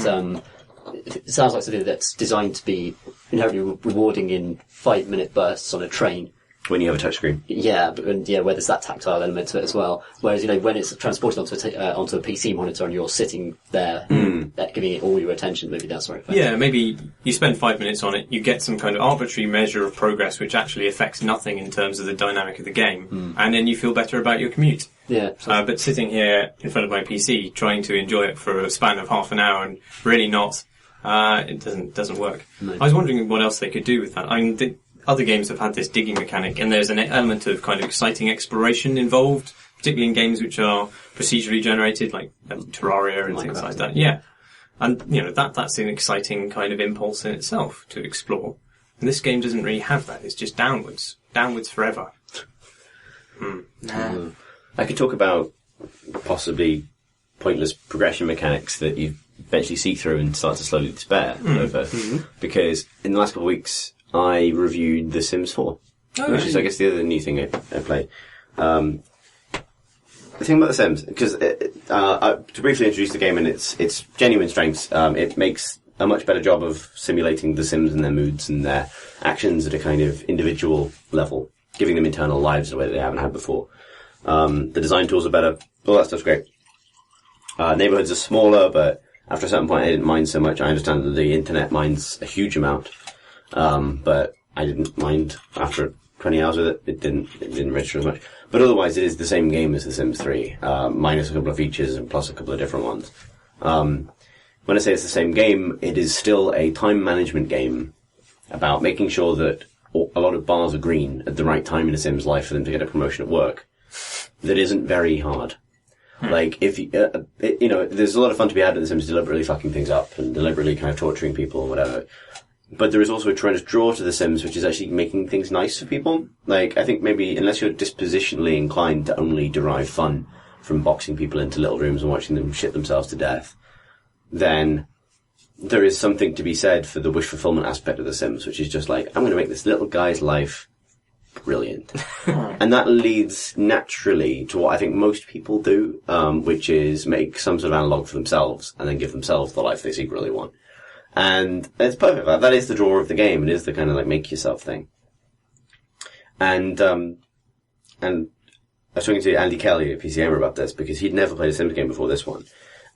it sounds like something that's designed to be inherently rewarding in 5-minute bursts on a train. When you have a touchscreen. Yeah, where there's that tactile element to it as well. Whereas, when it's transported onto a PC monitor and you're sitting there, giving it all your attention, maybe that's right. Yeah, maybe you spend 5 minutes on it, you get some kind of arbitrary measure of progress which actually affects nothing in terms of the dynamic of the game, and then you feel better about your commute. Yeah. But sitting here in front of my PC, trying to enjoy it for a span of half an hour and really not, it doesn't work. No. I was wondering what else they could do with that. I mean, other games have had this digging mechanic, and there's an element of kind of exciting exploration involved, particularly in games which are procedurally generated, like Terraria and things like that. Yeah. And, that's an exciting kind of impulse in itself to explore. And this game doesn't really have that. It's just downwards. Downwards forever. I could talk about possibly pointless progression mechanics that you eventually see through and start to slowly despair over. Because in the last couple of weeks, I reviewed The Sims 4, which is, I guess, the other new thing I played. The thing about The Sims, because to briefly introduce the game and its genuine strengths, it makes a much better job of simulating The Sims and their moods and their actions at a kind of individual level, giving them internal lives in a way that they haven't had before. The design tools are better. All that stuff's great. Neighborhoods are smaller, but after a certain point I didn't mind so much. I understand that the internet minds a huge amount. But I didn't mind after 20 hours with it. It didn't register as much. But otherwise, it is the same game as The Sims 3, minus a couple of features and plus a couple of different ones. When I say it's the same game, it is still a time management game about making sure that a lot of bars are green at the right time in a Sim's life for them to get a promotion at work. That isn't very hard. Like, if you know, there's a lot of fun to be had in The Sims deliberately fucking things up and deliberately kind of torturing people or whatever. But there is also a tremendous draw to The Sims, which is actually making things nice for people. Like, I think maybe, unless you're dispositionally inclined to only derive fun from boxing people into little rooms and watching them shit themselves to death, then there is something to be said for the wish fulfillment aspect of The Sims, which is just like, I'm going to make this little guy's life brilliant. And that leads naturally to what I think most people do, which is make some sort of analog for themselves and then give themselves the life they secretly want. And it's perfect. That is the draw of the game. It is the kind of like make yourself thing. And I was talking to Andy Kelly at PC Gamer about this because he'd never played a Sims game before this one.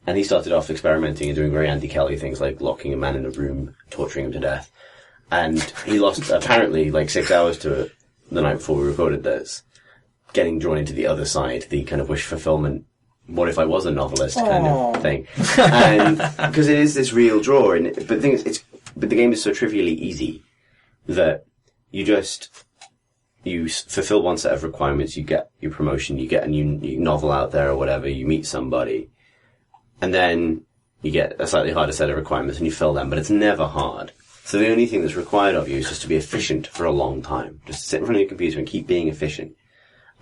And he started off experimenting and doing very Andy Kelly things like locking a man in a room, torturing him to death. And he lost apparently like 6 hours to it the night before we recorded this, getting drawn into the other side, the kind of wish fulfillment, what if I was a novelist kind of thing. And because it is this real draw, but the thing is, but the game is so trivially easy that you fulfill one set of requirements, you get your promotion, you get a new novel out there or whatever, you meet somebody, and then you get a slightly harder set of requirements and you fill them, but it's never hard. So the only thing that's required of you is just to be efficient for a long time. Just sit in front of your computer and keep being efficient.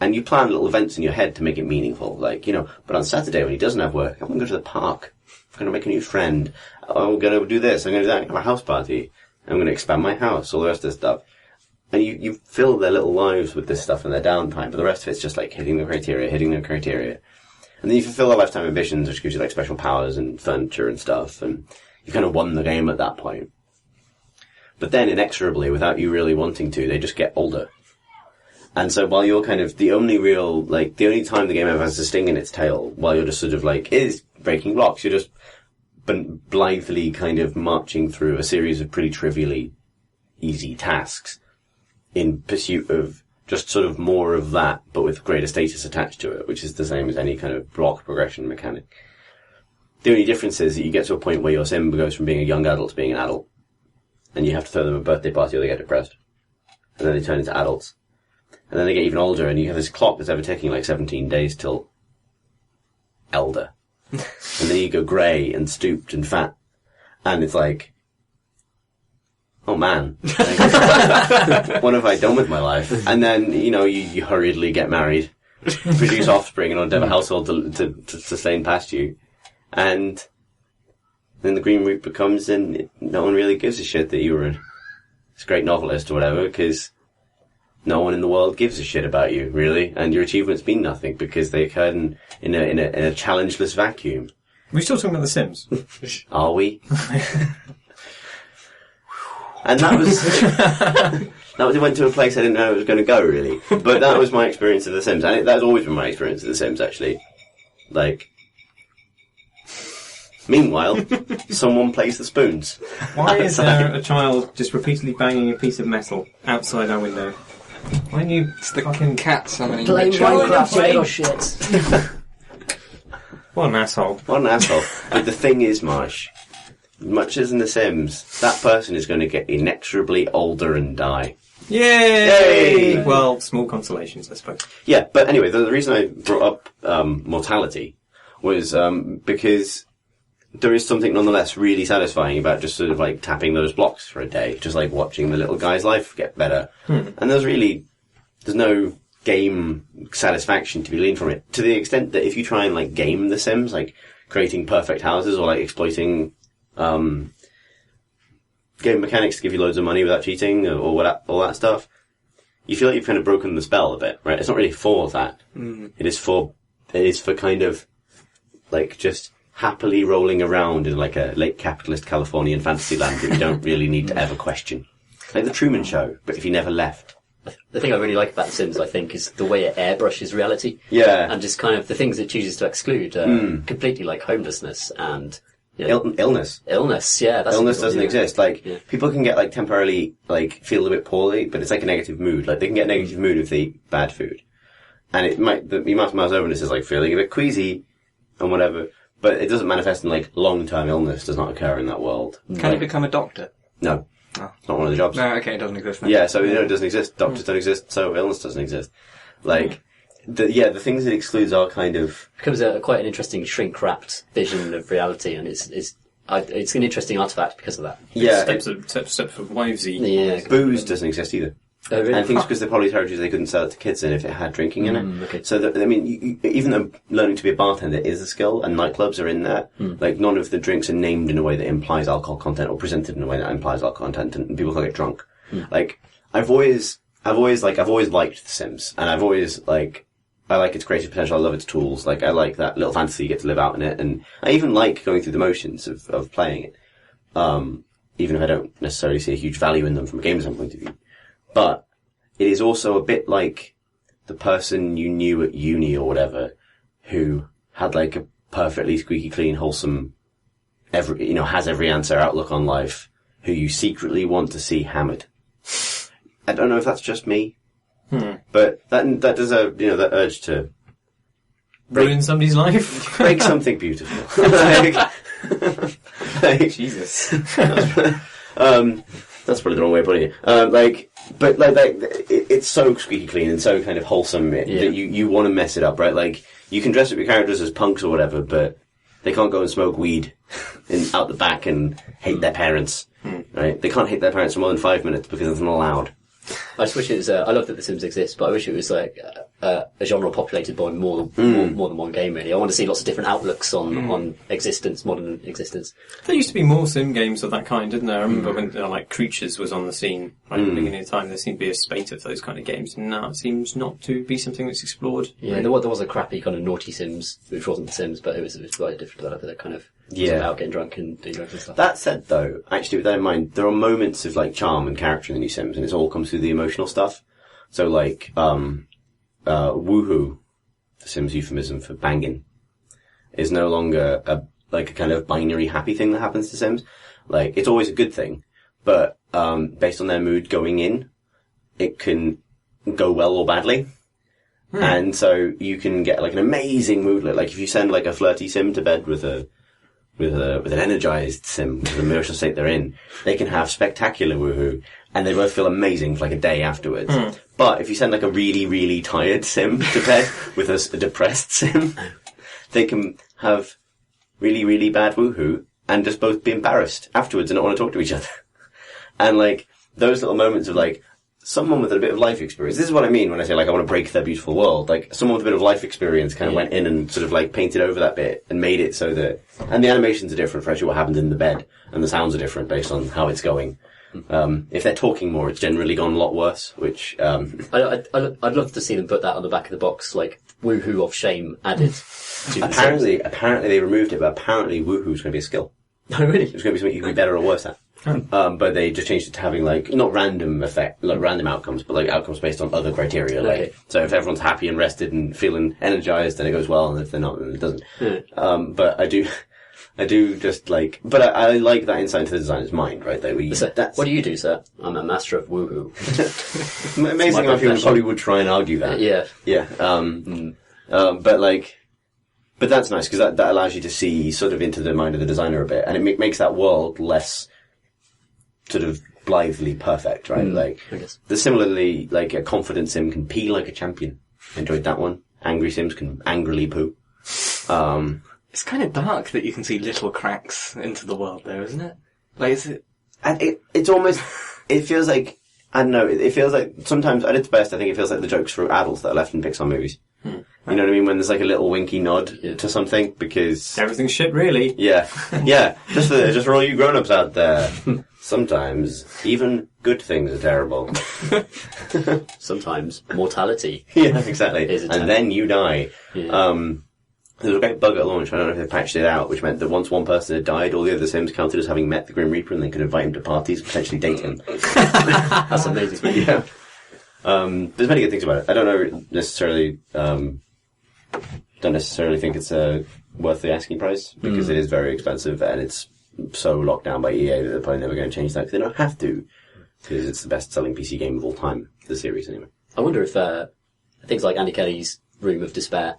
And you plan little events in your head to make it meaningful. Like, you know, but on Saturday when he doesn't have work, I'm going to go to the park. I'm going to make a new friend. I'm going to do this. I'm going to do that. I'm going to have a house party. I'm going to expand my house. All the rest of this stuff. And you fill their little lives with this stuff in their downtime. But the rest of it's just like hitting the criteria. And then you fulfill their lifetime ambitions, which gives you like special powers and furniture and stuff. And you kind of won the game at that point. But then inexorably, without you really wanting to, they just get older. And so while you're kind of the only time the game ever has a sting in its tail, while you're just sort of like, is breaking blocks, you're just blithely kind of marching through a series of pretty trivially easy tasks in pursuit of just sort of more of that, but with greater status attached to it, which is the same as any kind of block progression mechanic. The only difference is that you get to a point where your sim goes from being a young adult to being an adult. And you have to throw them a birthday party or they get depressed. And then they turn into adults. And then they get even older and you have this clock that's ever taking like 17 days till elder. And then you go grey and stooped and fat. And it's like, oh man, what have I done with my life? And then, you know, you hurriedly get married, produce offspring and have a household to sustain past you. And then the green route becomes, and no one really gives a shit that you were this great novelist or whatever, because no one in the world gives a shit about you, really, and your achievements mean nothing because they occurred in a challengeless vacuum. We're still talking about The Sims. Are we? And that was, it went to a place I didn't know it was going to go, really. But that was my experience of The Sims, and that's always been my experience of The Sims, actually. Like, meanwhile, someone plays the spoons. Why is there a child just repeatedly banging a piece of metal outside our window? Why don't you... It's the fucking cat summoning. Playing Minecraft, you little shit. What an asshole. What an asshole. But the thing is, Marsh, much as in The Sims, that person is going to get inexorably older and die. Yay! Well, small consolations, I suppose. Yeah, but anyway, the reason I brought up mortality was because there is something nonetheless really satisfying about just sort of like tapping those blocks for a day, just like watching the little guy's life get better. And there's no game satisfaction to be gleaned from it, to the extent that if you try and like game The Sims, like creating perfect houses or like exploiting game mechanics to give you loads of money without cheating or all that stuff, you feel like you've kind of broken the spell a bit, right? It's not really for that. It is for kind of like just happily rolling around in like a late capitalist Californian fantasy land that you don't really need to ever question. Like the Truman Show, but if you never left. The thing I really like about The Sims, I think, is the way it airbrushes reality. Yeah. And just kind of the things it chooses to exclude, completely like homelessness and Yeah. Illness. Illness, yeah. That's Illness doesn't exist. Like, Yeah. people can get, like, temporarily, like, feel a bit poorly, but it's like a negative mood. Like, they can get a negative mood if they eat bad food. And you might mouse over and this is, like, feeling a bit queasy and whatever. But it doesn't manifest in, like, long-term illness does not occur in that world. Can you become a doctor? No. Oh. It's not one of the jobs. No, okay, it doesn't exist then. Yeah, so, it doesn't exist. Doctors don't exist, so illness doesn't exist. Like, the things it excludes are kind of... becomes quite an interesting shrink-wrapped vision of reality, and it's an interesting artifact because of that. Yeah. Steps of wivesy. Yeah. Booze doesn't exist either. Oh, really? And I think it's because they're probably territories they couldn't sell it to kids in if it had drinking in it. Okay. So, even though learning to be a bartender is a skill, and nightclubs are in there, like, none of the drinks are named in a way that implies alcohol content or presented in a way that implies alcohol content, and people can't get drunk. Like, I've always liked The Sims, and I've always, like, I like its creative potential, I love its tools, like, I like that little fantasy you get to live out in it, and I even like going through the motions of playing it. Even if I don't necessarily see a huge value in them from a game design point of view. But it is also a bit like the person you knew at uni or whatever who had like a perfectly squeaky clean, wholesome, has every answer outlook on life, who you secretly want to see hammered. I don't know if that's just me, but that does that urge to Ruin somebody's life? break something beautiful. Jesus. That's probably the wrong way of putting it. It's so squeaky clean and so kind of wholesome that you want to mess it up, right? Like, you can dress up your characters as punks or whatever, but they can't go and smoke weed out the back and hate their parents, right? They can't hate their parents for more than 5 minutes because it's not allowed. I just wish it was. I love that The Sims exists, but I wish it was like a genre populated by more than one game. Really, I want to see lots of different outlooks on existence, modern existence. There used to be more sim games of that kind, didn't there? I remember when like Creatures was on the scene right at the beginning of the time. There seemed to be a spate of those kind of games, and now it seems not to be something that's explored. Yeah, there was a crappy kind of naughty Sims, which wasn't The Sims, but it was quite a different developer that kind of was about getting drunk and doing drugs and stuff. That said, though, actually, with that in mind, there are moments of like charm and character in the new Sims, and it all comes through the emotional stuff. So, like, woohoo, The Sims euphemism for banging, is no longer a kind of binary happy thing that happens to Sims. Like, it's always a good thing, but based on their mood going in, it can go well or badly. And so you can get like an amazing moodlet. Like, if you send like a flirty Sim to bed with an energized Sim, with the emotional state they're in, they can have spectacular woohoo, and they both feel amazing for like a day afterwards. But if you send like a really, really tired Sim to bed with a depressed Sim, they can have really, really bad woohoo and just both be embarrassed afterwards and not want to talk to each other. And like, those little moments of like, someone with a bit of life experience. This is what I mean when I say, like, I want to break their beautiful world. Like, someone with a bit of life experience kind of went in and sort of, like, painted over that bit and made it so that... And the animations are different for actually what happens in the bed, and the sounds are different based on how it's going. If they're talking more, it's generally gone a lot worse, which... I'd love to see them put that on the back of the box, like, woohoo of shame added to the apparently they removed it, but apparently woohoo's going to be a skill. Oh, really? It's going to be something you can be better or worse at. But they just changed it to having like not random outcomes, but like outcomes based on other criteria. Like, so if everyone's happy and rested and feeling energized, then it goes well, and if they're not, then it doesn't. But I do just like, but I like that insight into the designer's mind, right? What do you do, sir? I'm a master of woohoo. Amazing how people probably would try and argue that. Yeah. But that's nice because that allows you to see sort of into the mind of the designer a bit, and it makes that world less sort of blithely perfect, right? Like, similarly, like a confident Sim can pee like a champion. Enjoyed that one. Angry Sims can angrily poo. It's kind of dark that you can see little cracks into the world there, isn't it? Like, is it? And it's almost, it feels like, I don't know, it feels like, sometimes, at its best, I think it feels like the jokes for adults that are left in Pixar movies. You know what I mean? When there's like a little winky nod to something, because... Everything's shit, really. Yeah. Just for all you grown-ups out there. Sometimes, even good things are terrible. Sometimes, mortality. Yeah, exactly. And then you die. Yeah. There was a great bug at launch, I don't know if they patched it out, which meant that once one person had died, all the other Sims counted as having met the Grim Reaper and they could invite him to parties and potentially date him. That's amazing. Yeah. There's many good things about it. I don't know necessarily, don't necessarily think it's a worth the asking price, because it is very expensive, and it's so locked down by EA that they're probably never going to change that, because they don't have to, because it's the best-selling PC game of all time, the series anyway. I wonder if things like Andy Kelly's Room of Despair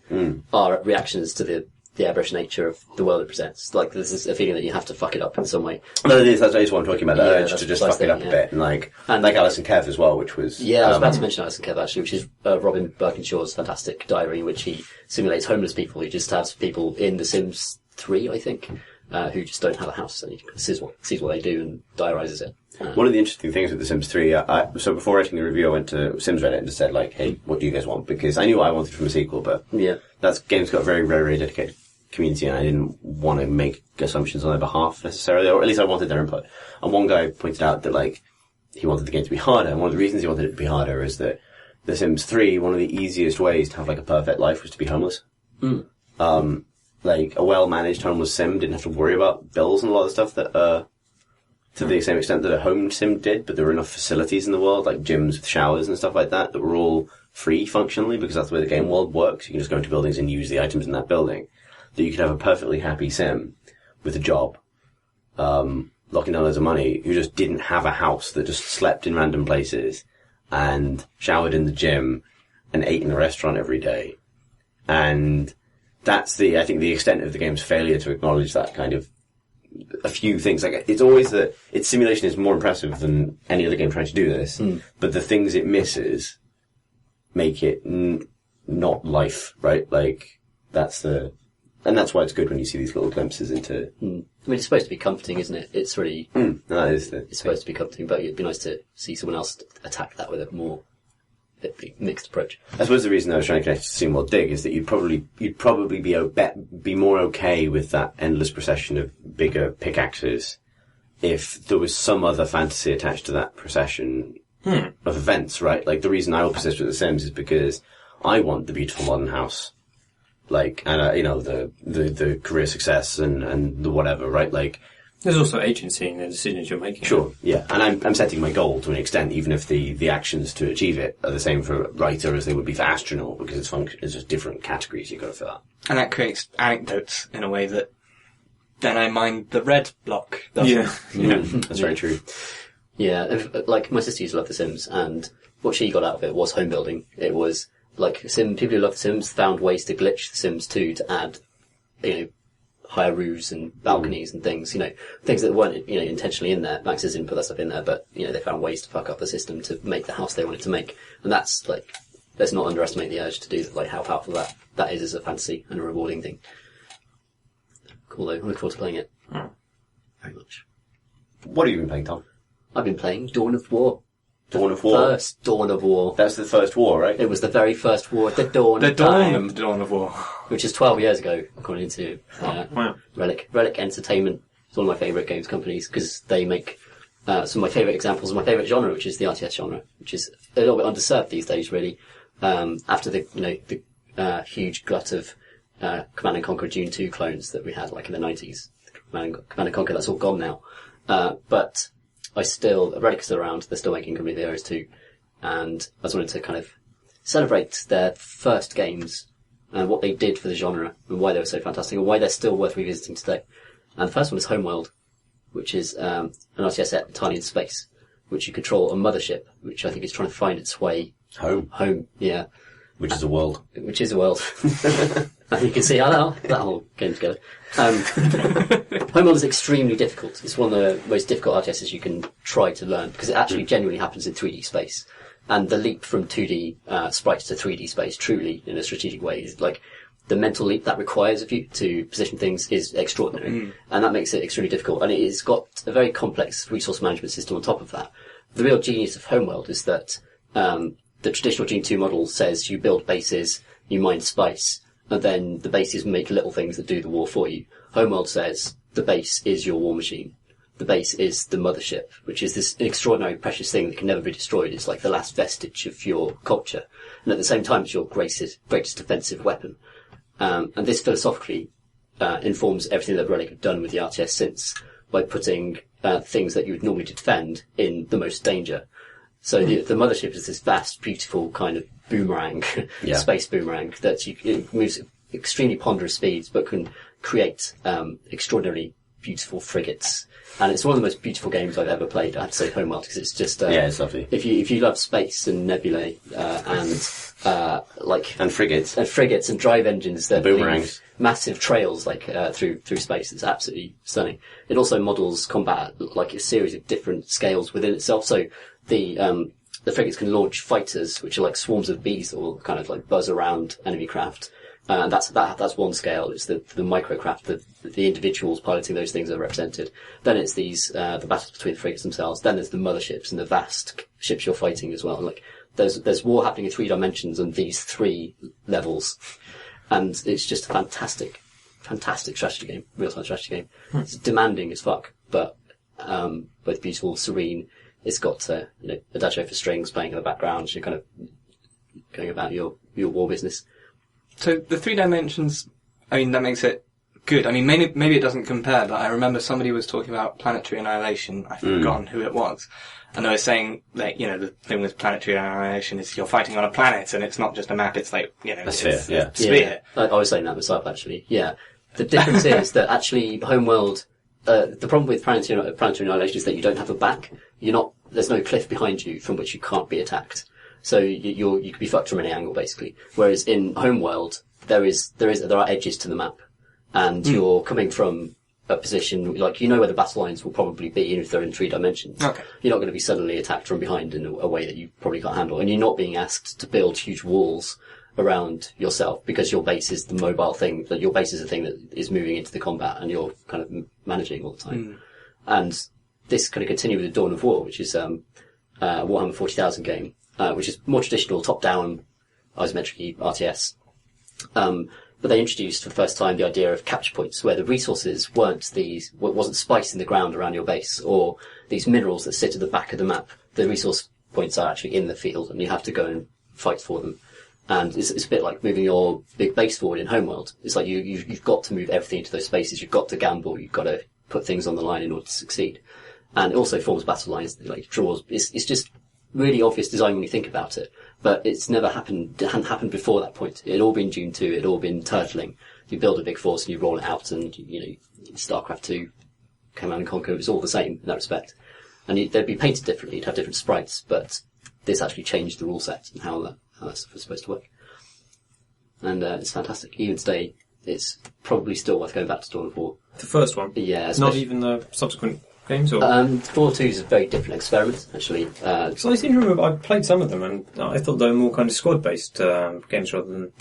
are reactions to the average nature of the world it presents. Like, there's a feeling that you have to fuck it up in some way. No, it is. That's what I'm talking about. The urge to just fuck it up a bit, and like Alice and Kev as well, which was I was about to mention Alice and Kev actually, which is Robin Birkinshaw's fantastic diary, in which he simulates homeless people. He just has people in The Sims 3, I think, who just don't have a house, and he sees what they do and diarizes it. One of the interesting things with The Sims 3, so before writing the review, I went to Sims Reddit and just said, like, hey, what do you guys want? Because I knew what I wanted from a sequel, but that game's got a very, very, very dedicated community, and I didn't want to make assumptions on their behalf necessarily, or at least I wanted their input. And one guy pointed out that, like, he wanted the game to be harder, and one of the reasons he wanted it to be harder is that The Sims 3, one of the easiest ways to have, like, a perfect life was to be homeless. Like, a well-managed homeless sim didn't have to worry about bills and a lot of stuff that, to the same extent that a home sim did, but there were enough facilities in the world, like gyms with showers and stuff like that, that were all free functionally, because that's the way the game world works. You can just go into buildings and use the items in that building. That you could have a perfectly happy sim with a job, locking down loads of money, who just didn't have a house, that just slept in random places and showered in the gym and ate in a restaurant every day. And that's I think the extent of the game's failure to acknowledge that kind of a few things. Like, it's always that its simulation is more impressive than any other game trying to do this, but the things it misses make it not life, right? Like, and that's why it's good when you see these little glimpses into... I mean, it's supposed to be comforting, isn't it? It's really... It's supposed to be comforting, but it'd be nice to see someone else attack that with a more mixed approach. I suppose the reason I was trying to connect to SteamWorld Dig is that you'd probably be more okay with that endless procession of bigger pickaxes if there was some other fantasy attached to that procession of events, right? Like, the reason I will persist with The Sims is because I want the beautiful modern house. Like, and the career success and the whatever, right? Like, there's also agency in the decisions you're making. Sure, yeah. And I'm setting my goal to an extent, even if the actions to achieve it are the same for writer as they would be for astronaut, because it's just different categories you've got to fill out. And that creates anecdotes in a way that then I mind the red block, doesn't it? Yeah, that's very true. Yeah, like, my sister used to love The Sims, and what she got out of it was home building. It was, like, people who love The Sims found ways to glitch The Sims 2 to add, higher roofs and balconies and things, things that weren't, intentionally in there. Maxis didn't put that stuff in there, but, they found ways to fuck up the system to make the house they wanted to make. And that's, like, let's not underestimate the urge to do, like, how powerful that is as a fantasy and a rewarding thing. Cool, though. I look forward to playing it. Very much. What have you been playing, Tom? I've been playing Dawn of War. Dawn of War? First Dawn of War. That's the first war, right? It was the very first war at the dawn of time. The Dawn of War. Which is 12 years ago, according to Relic. Relic Entertainment is one of my favourite games companies, because they make some of my favourite examples of my favourite genre, which is the RTS genre, which is a little bit underserved these days, really. After the huge glut of Command & Conquer Dune 2 clones that we had, like, in the 90s. Command & Conquer, that's all gone now. But Relic is still around, they're still making Company of the Heroes 2, and I just wanted to kind of celebrate their first games and what they did for the genre and why they were so fantastic and why they're still worth revisiting today. And the first one is Homeworld, which is an RTS set entirely in space, which you control a mothership, which I think is trying to find its way home, yeah. Which is a world. Which is a world. And you can see how that whole came together. Homeworld is extremely difficult. It's one of the most difficult RTSs you can try to learn, because it actually genuinely happens in 3D space. And the leap from 2D sprites to 3D space, truly, in a strategic way, is like, the mental leap that requires of you to position things is extraordinary. And that makes it extremely difficult. And it's got a very complex resource management system on top of that. The real genius of Homeworld is that the traditional Dune 2 model says you build bases, you mine spice, and then the bases make little things that do the war for you. Homeworld says the base is your war machine. The base is the mothership, which is this extraordinary precious thing that can never be destroyed. It's like the last vestige of your culture. And at the same time, it's your greatest defensive weapon. And this philosophically informs everything that Relic have done with the RTS since, by putting things that you would normally defend in the most danger. So the mothership is this vast, beautiful kind of boomerang, space boomerang, that it moves extremely ponderous speeds, but can create extraordinarily beautiful frigates. And it's one of the most beautiful games I've ever played. I have to say Homeworld, because it's just it's lovely. If you love space and nebulae and frigates and drive engines that boomerangs, leave massive trails through space, it's absolutely stunning. It also models combat like a series of different scales within itself. So the frigates can launch fighters, which are like swarms of bees that will kind of like buzz around enemy craft. And that's one scale. It's the microcraft, the individuals piloting those things are represented. Then it's these, the battles between the frigates themselves. Then there's the motherships and the vast ships you're fighting as well. Like, there's war happening in 3 dimensions on these 3 levels. And it's just a fantastic strategy game, real-time strategy game. It's demanding as fuck, but, both beautiful, serene. It's got, adagio for strings playing in the background. So you're kind of going about your war business. So the 3 dimensions, I mean, that makes it good. I mean, maybe it doesn't compare, but I remember somebody was talking about planetary annihilation. I've forgotten who it was. And they were saying that, the thing with planetary annihilation is you're fighting on a planet and it's not just a map, it's like, a sphere, sphere. I was saying that myself, actually. Yeah. The difference is that actually Homeworld, the problem with planetary annihilation is that you don't have a back. There's no cliff behind you from which you can't be attacked. So you could be fucked from any angle, basically. Whereas in Homeworld, there are edges to the map, and you're coming from a position like where the battle lines will probably be, even if they're in 3 dimensions. Okay. You're not going to be suddenly attacked from behind in a way that you probably can't handle, and you're not being asked to build huge walls around yourself because your base is the mobile thing. That your base is a thing that is moving into the combat, and you're kind of managing all the time. And this kind of continue with the Dawn of War, which is Warhammer 40,000 game. Which is more traditional top-down isometric RTS. But they introduced for the first time the idea of capture points, where the resources wasn't spice in the ground around your base, or these minerals that sit at the back of the map. The resource points are actually in the field, and you have to go and fight for them. And it's a bit like moving your big base forward in Homeworld. It's like you've got to move everything into those spaces. You've got to gamble. You've got to put things on the line in order to succeed. And it also forms battle lines, like draws. It's just really obvious design when you think about it, but it hadn't happened before that point. It had all been Dune 2, it had all been turtling. You build a big force and you roll it out, and StarCraft 2, Command and Conquer, it was all the same in that respect. And they'd be painted differently, you'd have different sprites, but this actually changed the rule set and how that stuff was supposed to work. And it's fantastic. Even today, it's probably still worth going back to Dawn of War. The first one? Yeah. Not even the subsequent games? Or? 4.2 is a very different experiment, actually. So I seem to remember, I played some of them, and I thought they were more kind of squad-based games rather than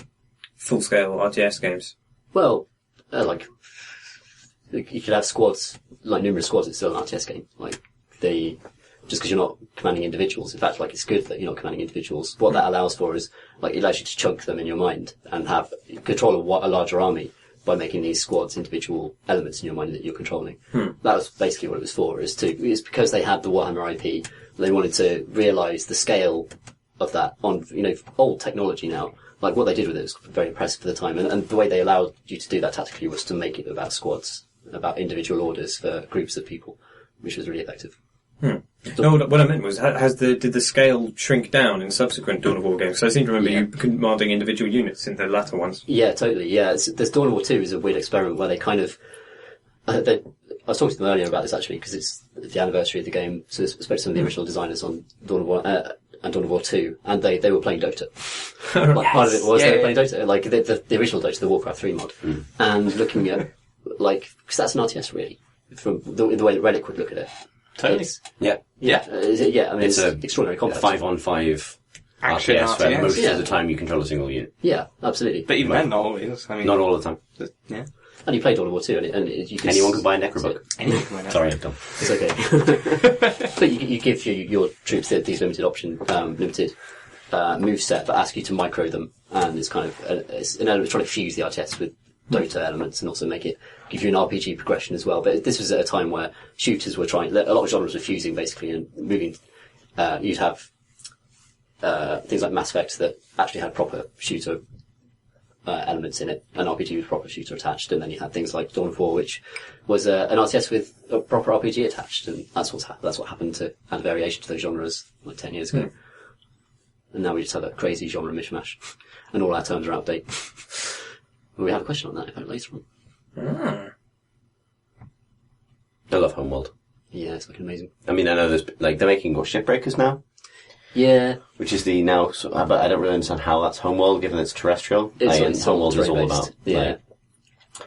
full-scale RTS games. Well, you could have squads, like numerous squads, it's still an RTS game. Just because you're not commanding individuals. In fact, it's good that you're not commanding individuals. What that allows for is, it allows you to chunk them in your mind and have control of a larger army by making these squads individual elements in your mind that you're controlling. That was basically what it was for. It's because they had the Warhammer IP, they wanted to realise the scale of that on, old technology now. Like, what they did with it was very impressive for the time, and the way they allowed you to do that tactically was to make it about squads, about individual orders for groups of people, which was really effective. No, what I meant was, did the scale shrink down in subsequent Dawn of War games? So I seem to remember you commanding individual units in the latter ones. Yeah, totally. Yeah, there's Dawn of War 2 is a weird experiment where they kind of. I was talking to them earlier about this actually because it's the anniversary of the game. So I spoke to some of the original designers on Dawn of War and Dawn of War 2, and they were playing Dota. Part of it was they were playing Dota, like the original Dota, the Warcraft 3 mod, and looking at because that's an RTS really, from the way that Relic would look at it. Totally. I mean, it's extraordinary combat. 5-on-5 action RTS where most Yeah. of the time you control a single unit. Yeah, absolutely. But even then, not always. I mean, Not all the time. Yeah. And you played Dawn of War 2, and you can Anyone can buy a Necrobook. Anyone can buy a Sorry, I'm done. It's okay. But you give your troops these limited move set, but ask you to micro them, and it's kind of it's an element trying to fuse the RTS with Dota elements, and also give you an RPG progression as well. But this was at a time where shooters were a lot of genres were fusing basically and moving. You'd have things like Mass Effect that actually had proper shooter elements in it, an RPG with proper shooter attached, and then you had things like Dawn of War, which was an RTS with a proper RPG attached, and that's what happened to add variation to those genres like 10 years ago. And now we just have a crazy genre mishmash, and all our terms are outdated. Well, we have a question on that, in fact, later on. Ah. I love Homeworld. Yeah, it's fucking amazing. I mean, I know there's, like, they're making, Shipbreakers now? Yeah. Which is the now, but I don't really understand how that's Homeworld, given it's terrestrial. Homeworld is all about. Yeah.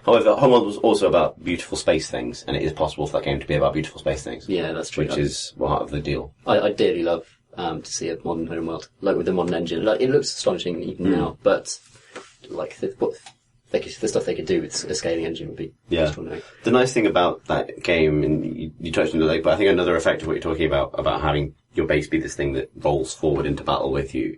However, Homeworld was also about beautiful space things, and it is possible for that game to be about beautiful space things. Yeah, that's true. Which is part of the deal. I dearly love to see a modern Homeworld, like with the modern engine. Like, it looks astonishing even now, but like the stuff they could do with a scaling engine would be extraordinary. The nice thing about that game, and you touched on it, but I think another effect of what you're talking about having your base be this thing that rolls forward into battle with you,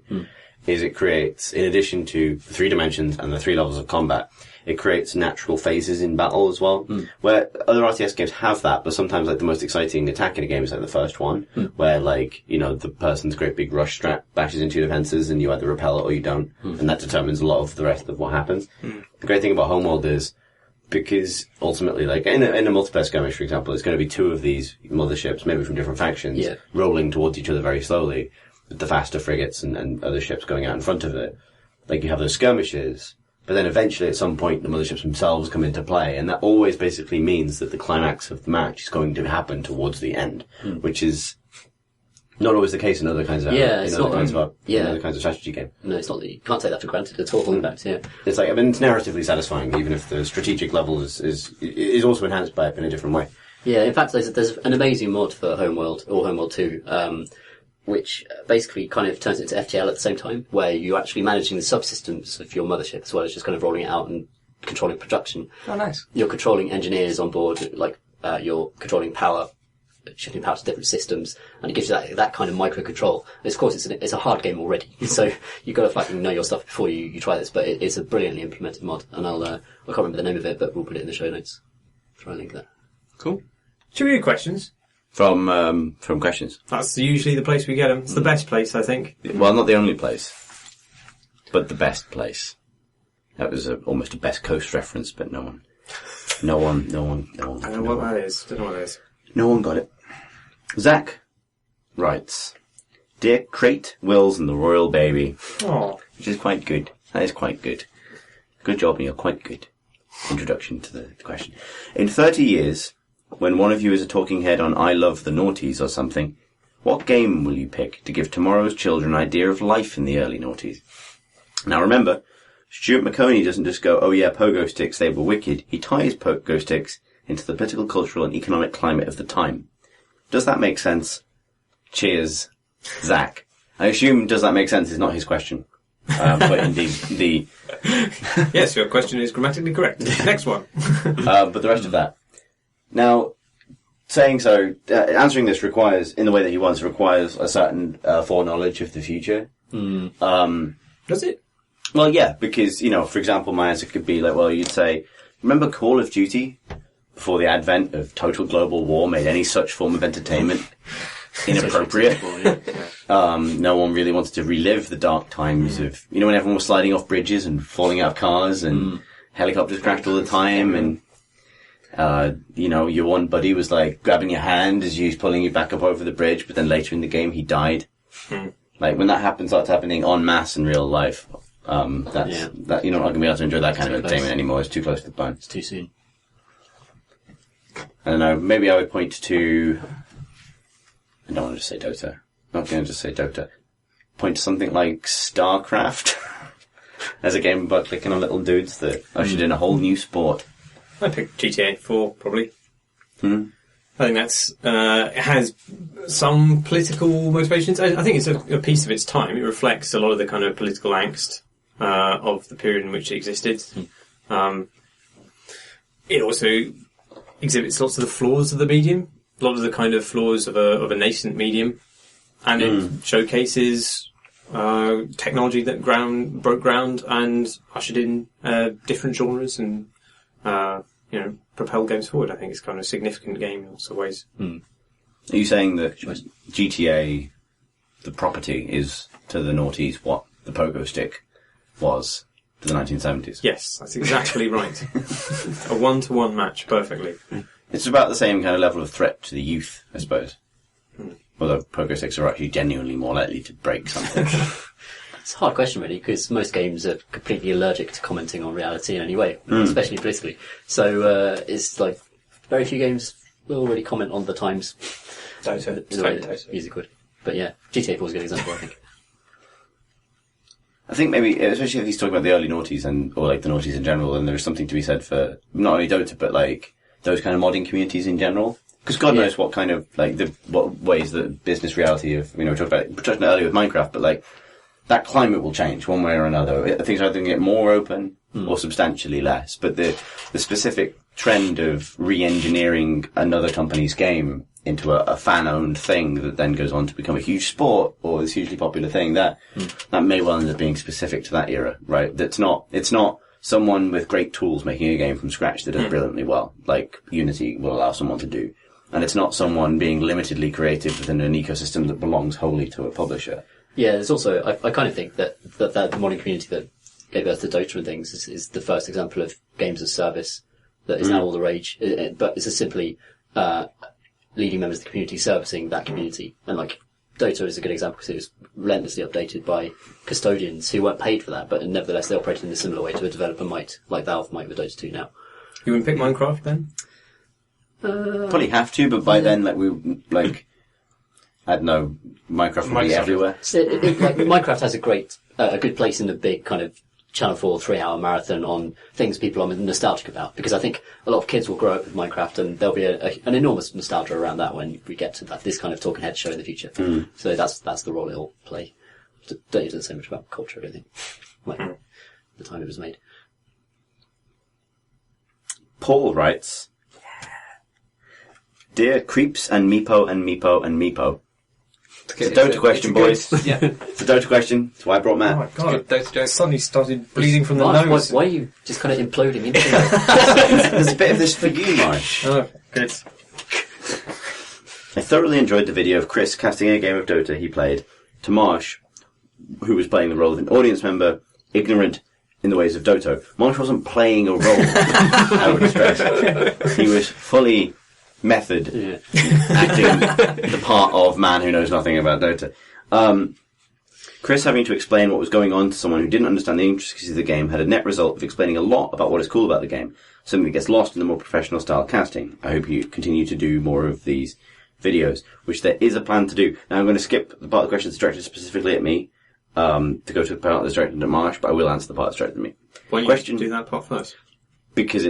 is it creates, in addition to the 3 dimensions and the 3 levels of combat, it creates natural phases in battle as well, where other RTS games have that, but sometimes like the most exciting attack in a game is like the first one, where like, you know, the person's great big rush strap bashes into your defenses and you either repel it or you don't, and that determines a lot of the rest of what happens. The great thing about Homeworld is, because ultimately, like, in a multiplayer skirmish, for example, it's going to be 2 of these motherships, maybe from different factions, rolling towards each other very slowly, with the faster frigates and other ships going out in front of it. Like, you have those skirmishes, but then eventually at some point the motherships themselves come into play, and that always basically means that the climax of the match is going to happen towards the end, which is not always the case in other kinds of other kinds of strategy game. No, it's not. You can't take that for granted at all. In fact, it's like, I mean, it's narratively satisfying, even if the strategic level is also enhanced by it in a different way. Yeah, in fact, there's an amazing mod for Homeworld or Homeworld 2. Which basically kind of turns it into FTL at the same time, where you're actually managing the subsystems of your mothership as well as just kind of rolling it out and controlling production. Oh, nice. You're controlling engineers on board, like you're controlling power, shifting power to different systems, and it gives you that kind of micro control. Of course, it's a hard game already, so you've got to fucking know your stuff before you try this. But it's a brilliantly implemented mod, and I can't remember the name of it, but we'll put it in the show notes. Try and link that. Cool. Should we do questions? From questions. That's usually the place we get them. It's the best place, I think. Well, not the only place, but the best place. That was almost a Best Coast reference, but no one. I don't know what that is. No one got it. Zach writes, "Dear Crate, Wills and the Royal Baby." Oh. Which is quite good. That is quite good. Good job, Neil. Quite good. Introduction to the question. In 30 years, when one of you is a talking head on I Love the Noughties or something, what game will you pick to give tomorrow's children an idea of life in the early noughties? Now remember, Stuart McConey doesn't just go, oh yeah, pogo sticks, they were wicked. He ties pogo sticks into the political, cultural and economic climate of the time. Does that make sense? Cheers, Zach. I assume does that make sense is not his question. But indeed, the... Yes, your question is grammatically correct. Next one. But the rest of that. Now, saying so, answering this requires, in the way that he wants, requires a certain foreknowledge of the future. Does it? Well, yeah, because, you know, for example, my answer could be like, well, you'd say, remember Call of Duty? Before the advent of total global war made any such form of entertainment inappropriate. No one really wanted to relive the dark times of, you know, when everyone was sliding off bridges and falling out of cars and helicopters crashed all the time and... you know, your one buddy was like grabbing your hand as you was pulling you back up over the bridge, but then later in the game he died. Like when that starts happening en masse in real life, that you're not going to be able to enjoy that kind of entertainment anymore. It's too close to the bone. It's too soon. I don't know. Maybe I would point to. I don't want to just say Dota. I'm not going to just say Dota. Point to something like StarCraft as a game about clicking on little dudes that ushered in a whole new sport. I picked GTA 4, probably. I think that's, it has some political motivations. I think it's a piece of its time. It reflects a lot of the kind of political angst, of the period in which it existed. It also exhibits lots of the flaws of the medium, a lot of the kind of flaws of a nascent medium. And it showcases, technology that broke ground and ushered in, different genres and, you know, propel games forward. I think it's kind of a significant game in lots of ways. Are you saying that GTA, the property, is to the noughties what the pogo stick was to the 1970s? Yes, that's exactly right. A one-to-one match, perfectly. It's about the same kind of level of threat to the youth, I suppose. Although pogo sticks are actually genuinely more likely to break something. It's a hard question, really, because most games are completely allergic to commenting on reality in any way, especially politically. So it's like very few games will really comment on the times. Dota. Music would. But yeah, GTA 4 is a good example, I think. I think maybe, especially if he's talking about the early noughties or like the noughties in general, then there's something to be said for not only Dota, but like those kind of modding communities in general. Because God knows what kind of, like, what ways the business reality of, we talked about it earlier with Minecraft, but like, that climate will change one way or another. Things are either going to get more open or substantially less. But the specific trend of re-engineering another company's game into a fan-owned thing that then goes on to become a huge sport or this hugely popular thing, that may well end up being specific to that era, right? It's not someone with great tools making a game from scratch that does brilliantly well, like Unity will allow someone to do. And it's not someone being limitedly creative within an ecosystem that belongs wholly to a publisher. Yeah, there's also, I kind of think that the modding community that gave birth to Dota and things is the first example of games as service that is now all the rage. But it's simply leading members of the community servicing that community. And like, Dota is a good example because it was relentlessly updated by custodians who weren't paid for that, but nevertheless they operated in a similar way to a developer might, like Valve might with Dota 2 now. You wouldn't pick Minecraft then? Probably have to, but by then, I don't know, Minecraft would be everywhere. Minecraft has a good place in the big kind of Channel 4 3-hour marathon on things people are nostalgic about, because I think a lot of kids will grow up with Minecraft and there'll be an enormous nostalgia around that when we get to this kind of talking head show in the future. So that's the role it'll play. Don't need to say much about culture, I don't think. Like, the time it was made. Paul writes, Dear Creeps and Meepo and Meepo and Meepo. It's a Dota question, boys. Yeah. It's a Dota question. That's why I brought Matt. Oh my god, Dota joke. Suddenly started bleeding from the nose. Why are you just kind of imploding into it? There's a bit of this for you, Marsh. Oh, good. I thoroughly enjoyed the video of Chris casting a game of Dota he played to Marsh, who was playing the role of an audience member, ignorant in the ways of Dota. Marsh wasn't playing a role, I would stress. He was fully method acting the part of man who knows nothing about Dota. Chris having to explain what was going on to someone who didn't understand the intricacies of the game had a net result of explaining a lot about what is cool about the game, something that gets lost in the more professional style casting. I hope you continue to do more of these videos, which there is a plan to do. Now I'm going to skip the part of the question that's directed specifically at me, to go to the part that's directed at Marsh, but I will answer the part that's directed at me. Why don't you do that part first? Because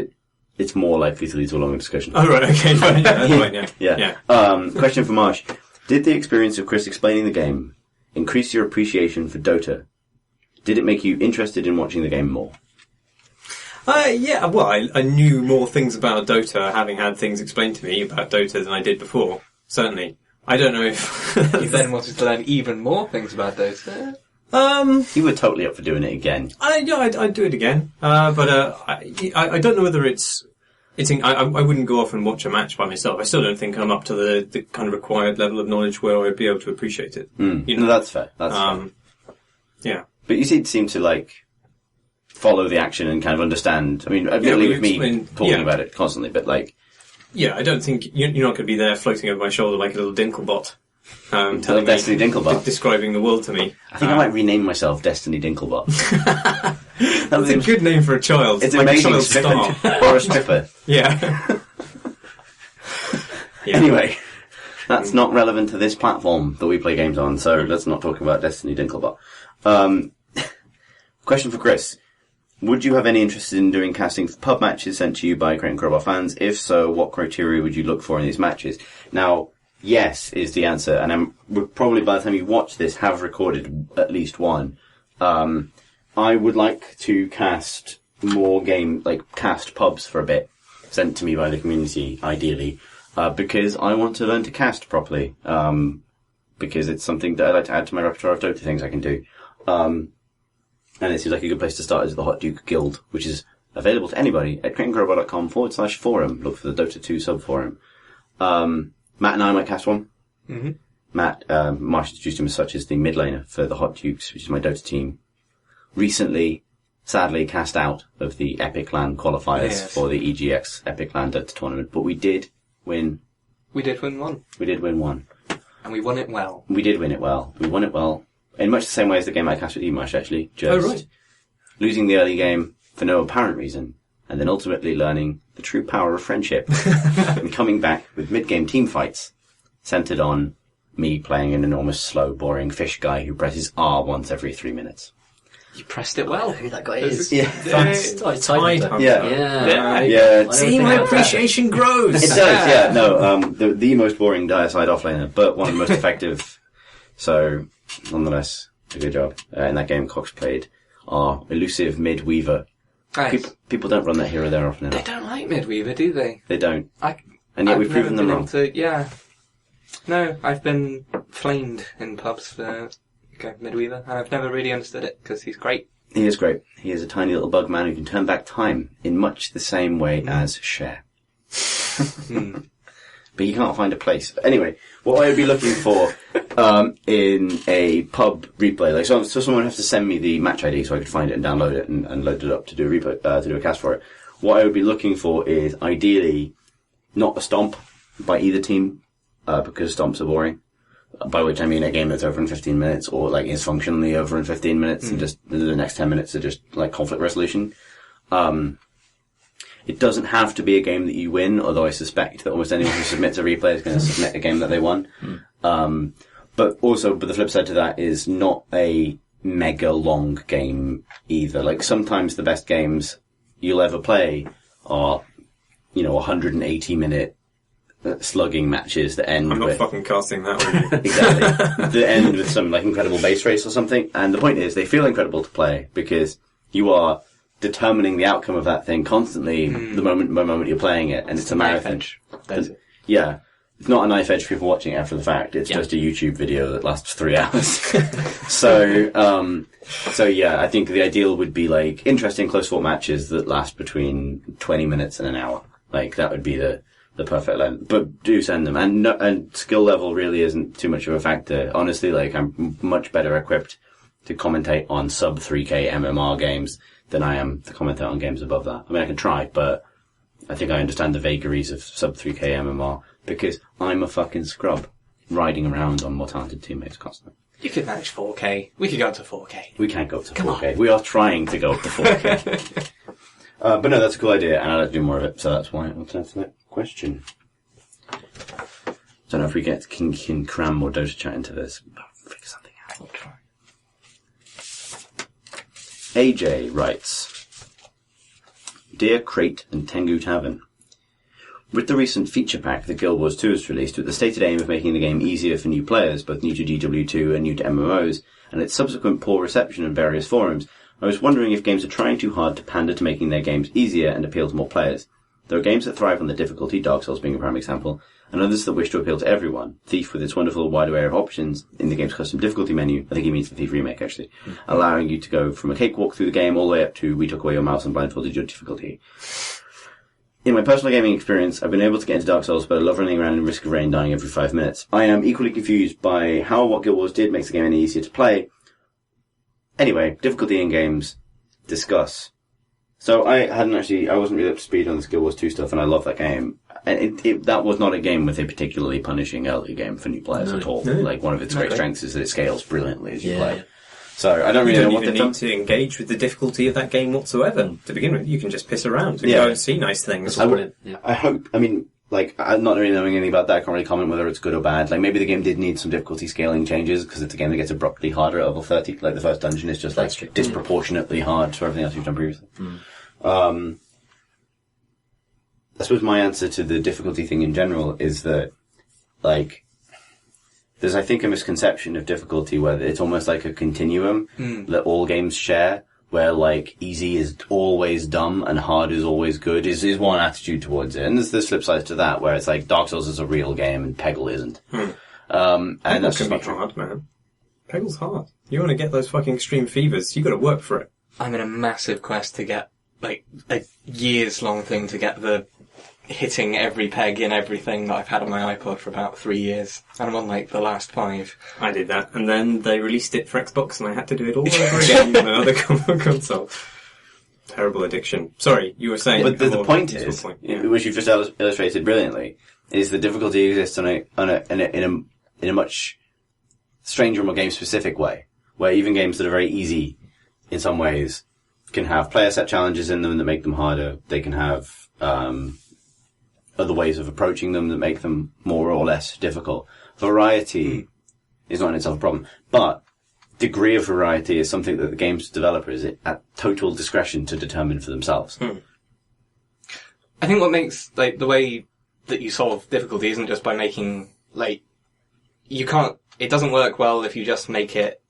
it's more likely to lead to a longer discussion. Oh, right, okay, fine, yeah, that's fine, yeah. Question for Marsh. Did the experience of Chris explaining the game increase your appreciation for Dota? Did it make you interested in watching the game more? Yeah, well, I knew more things about Dota, having had things explained to me about Dota than I did before, certainly. I don't know if... You then wanted to learn even more things about Dota? You were totally up for doing it again. I'd do it again. But I don't know whether I wouldn't go off and watch a match by myself. I still don't think I'm up to the kind of required level of knowledge where I'd be able to appreciate it. No, that's fair. That's fair. Yeah. But you seem to, follow the action and kind of understand. I mean, admittedly with me talking about it constantly, but Yeah, I don't think... You're not going to be there floating over my shoulder like a little Dinklebot. Telling Destiny Dinklebot. Describing the world to me. I think I might rename myself Destiny Dinklebot. That's a good name for a child. It's like amazing. A star. Or a stripper. Yeah. Anyway, that's not relevant to this platform that we play games on, so let's not talk about Destiny Dinklebot. Question for Chris. Would you have any interest in doing casting for pub matches sent to you by Crate and Crowbar fans? If so, what criteria would you look for in these matches? Now, yes is the answer, and we'll probably by the time you watch this have recorded at least one. I would like to cast more cast pubs for a bit, sent to me by the community, ideally, because I want to learn to cast properly, because it's something that I like to add to my repertoire of Dota things I can do. And it seems like a good place to start is the Hot Duke Guild, which is available to anybody at crateandcrowbar.com/forum. Look for the Dota 2 sub-forum. Matt and I might cast one. Mm-hmm. Matt, Marsh introduced him as such as the mid laner for the Hot Dukes, which is my Dota team. Recently, sadly, cast out of the Epic LAN qualifiers for the EGX Epic LAN Dota tournament, but we did win. We did win one. We did win one. And we won it well. We did win it well. We won it well. in much the same way as the game I cast with you, Marsh, actually. Just Oh, right. losing the early game for no apparent reason, and then ultimately learning the true power of friendship, and coming back with mid-game team fights, centered on me playing an enormous, slow, boring fish guy who presses R once every 3 minutes. You pressed it well. Who that guy is? Yeah. Tidehunter. Yeah. See, my appreciation grows. It does, yeah. No, the most boring dire-side offlaner, but one of the most effective. So, nonetheless, a good job. In that game, Cox played our elusive mid-weaver. Nice. People don't run that hero there often They enough. don't like Midweaver, do they? They don't. And And yet we've proven them wrong. No, I've been flamed in pubs for Midweaver, and I've never really understood it, because he's great. He is great. He is a tiny little bug man who can turn back time in much the same way as Cher. But you can't find a place. But anyway, what I would be looking for in a pub replay, like so someone would have to send me the match ID so I could find it and download it and load it up to do a replay, to do a cast for it. What I would be looking for is ideally not a stomp by either team, because stomps are boring. By which I mean a game that's over in 15 minutes, or like is functionally over in 15 minutes, and just the next 10 minutes are just like conflict resolution. It doesn't have to be a game that you win, although I suspect that almost anyone who submits a replay is going to submit a game that they won. But the flip side to that is not a mega long game either. Like sometimes the best games you'll ever play are, 180 minute slugging matches that end I'm not with... fucking casting that one. Exactly. That end with some like incredible base race or something. And the point is, they feel incredible to play because you are determining the outcome of that thing constantly the moment by moment you're playing it, and it's a marathon. Yeah. It's not a knife edge for people watching it after the fact. It's just a YouTube video that lasts 3 hours. So yeah, I think the ideal would be like interesting close fought matches that last between 20 minutes and an hour. Like that would be the perfect length. But do send them. And skill level really isn't too much of a factor. Honestly, like I'm much better equipped to commentate on sub 3K MMR games than I am to commentate on games above that. I mean, I can try, but I think I understand the vagaries of sub 3K MMR because I'm a fucking scrub riding around on more talented teammates constantly. You could manage 4K. We could go up to 4K. We can't go up to 4K. We are trying to go up to 4K. But no, that's a cool idea, and I'd like to do more of it, so that's why I'll turn to that question. Don't know if we can cram more Dota chat into this, but I'll figure something out. I'll try. AJ writes, Dear Crate and Tengu Tavern, with the recent feature pack that Guild Wars 2 has released with the stated aim of making the game easier for new players, both new to GW2 and new to MMOs, and its subsequent poor reception in various forums, I was wondering if games are trying too hard to pander to making their games easier and appeal to more players. There are games that thrive on the difficulty, Dark Souls being a prime example, and others that wish to appeal to everyone. Thief, with its wonderful wide array of options in the game's custom difficulty menu, I think he means the Thief remake actually, allowing you to go from a cakewalk through the game all the way up to we took away your mouse and blindfolded your difficulty. In my personal gaming experience, I've been able to get into Dark Souls, but I love running around in Risk of Rain dying every 5 minutes. I am equally confused by how what Guild Wars did makes the game any easier to play. Anyway, difficulty in games. Discuss. So I wasn't really up to speed on the Guild Wars 2 stuff, and I love that game. And that was not a game with a particularly punishing early game for new players at all. Like, one of its great strengths is that it scales brilliantly as you play. Yeah. So I don't really know what they've done. You don't even need to engage with the difficulty of that game whatsoever. To begin with, you can just piss around and go and see nice things. I hope, I'm not really knowing anything about that. I can't really comment whether it's good or bad. Like, maybe the game did need some difficulty scaling changes, because it's a game that gets abruptly harder at level 30. Like, the first dungeon is just, disproportionately hard to everything else you've done previously. I suppose my answer to the difficulty thing in general is that, there's, I think, a misconception of difficulty where it's almost like a continuum that all games share, where, easy is always dumb and hard is always good, is one attitude towards it. And there's the flip side to that, where it's like Dark Souls is a real game and Peggle isn't. And that's just not hard, man. Peggle's hard. You want to get those fucking extreme fevers, you got to work for it. I'm in a massive quest to get, a years-long thing to get the hitting every peg in everything that I've had on my iPod for about 3 years. And I'm on, the last 5. I did that, and then they released it for Xbox, and I had to do it all over again on another console. Terrible addiction. Sorry, you were saying... But the point is, which you've just illustrated brilliantly, is the difficulty exists in a much stranger, more game-specific way. where even games that are very easy in some ways can have player set challenges in them that make them harder. They can have other ways of approaching them that make them more or less difficult. Variety is not in itself a problem, but degree of variety is something that the game's developer is at total discretion to determine for themselves. I think what makes, like, the way that you solve difficulty isn't just by making, like, it doesn't work well if you just make it,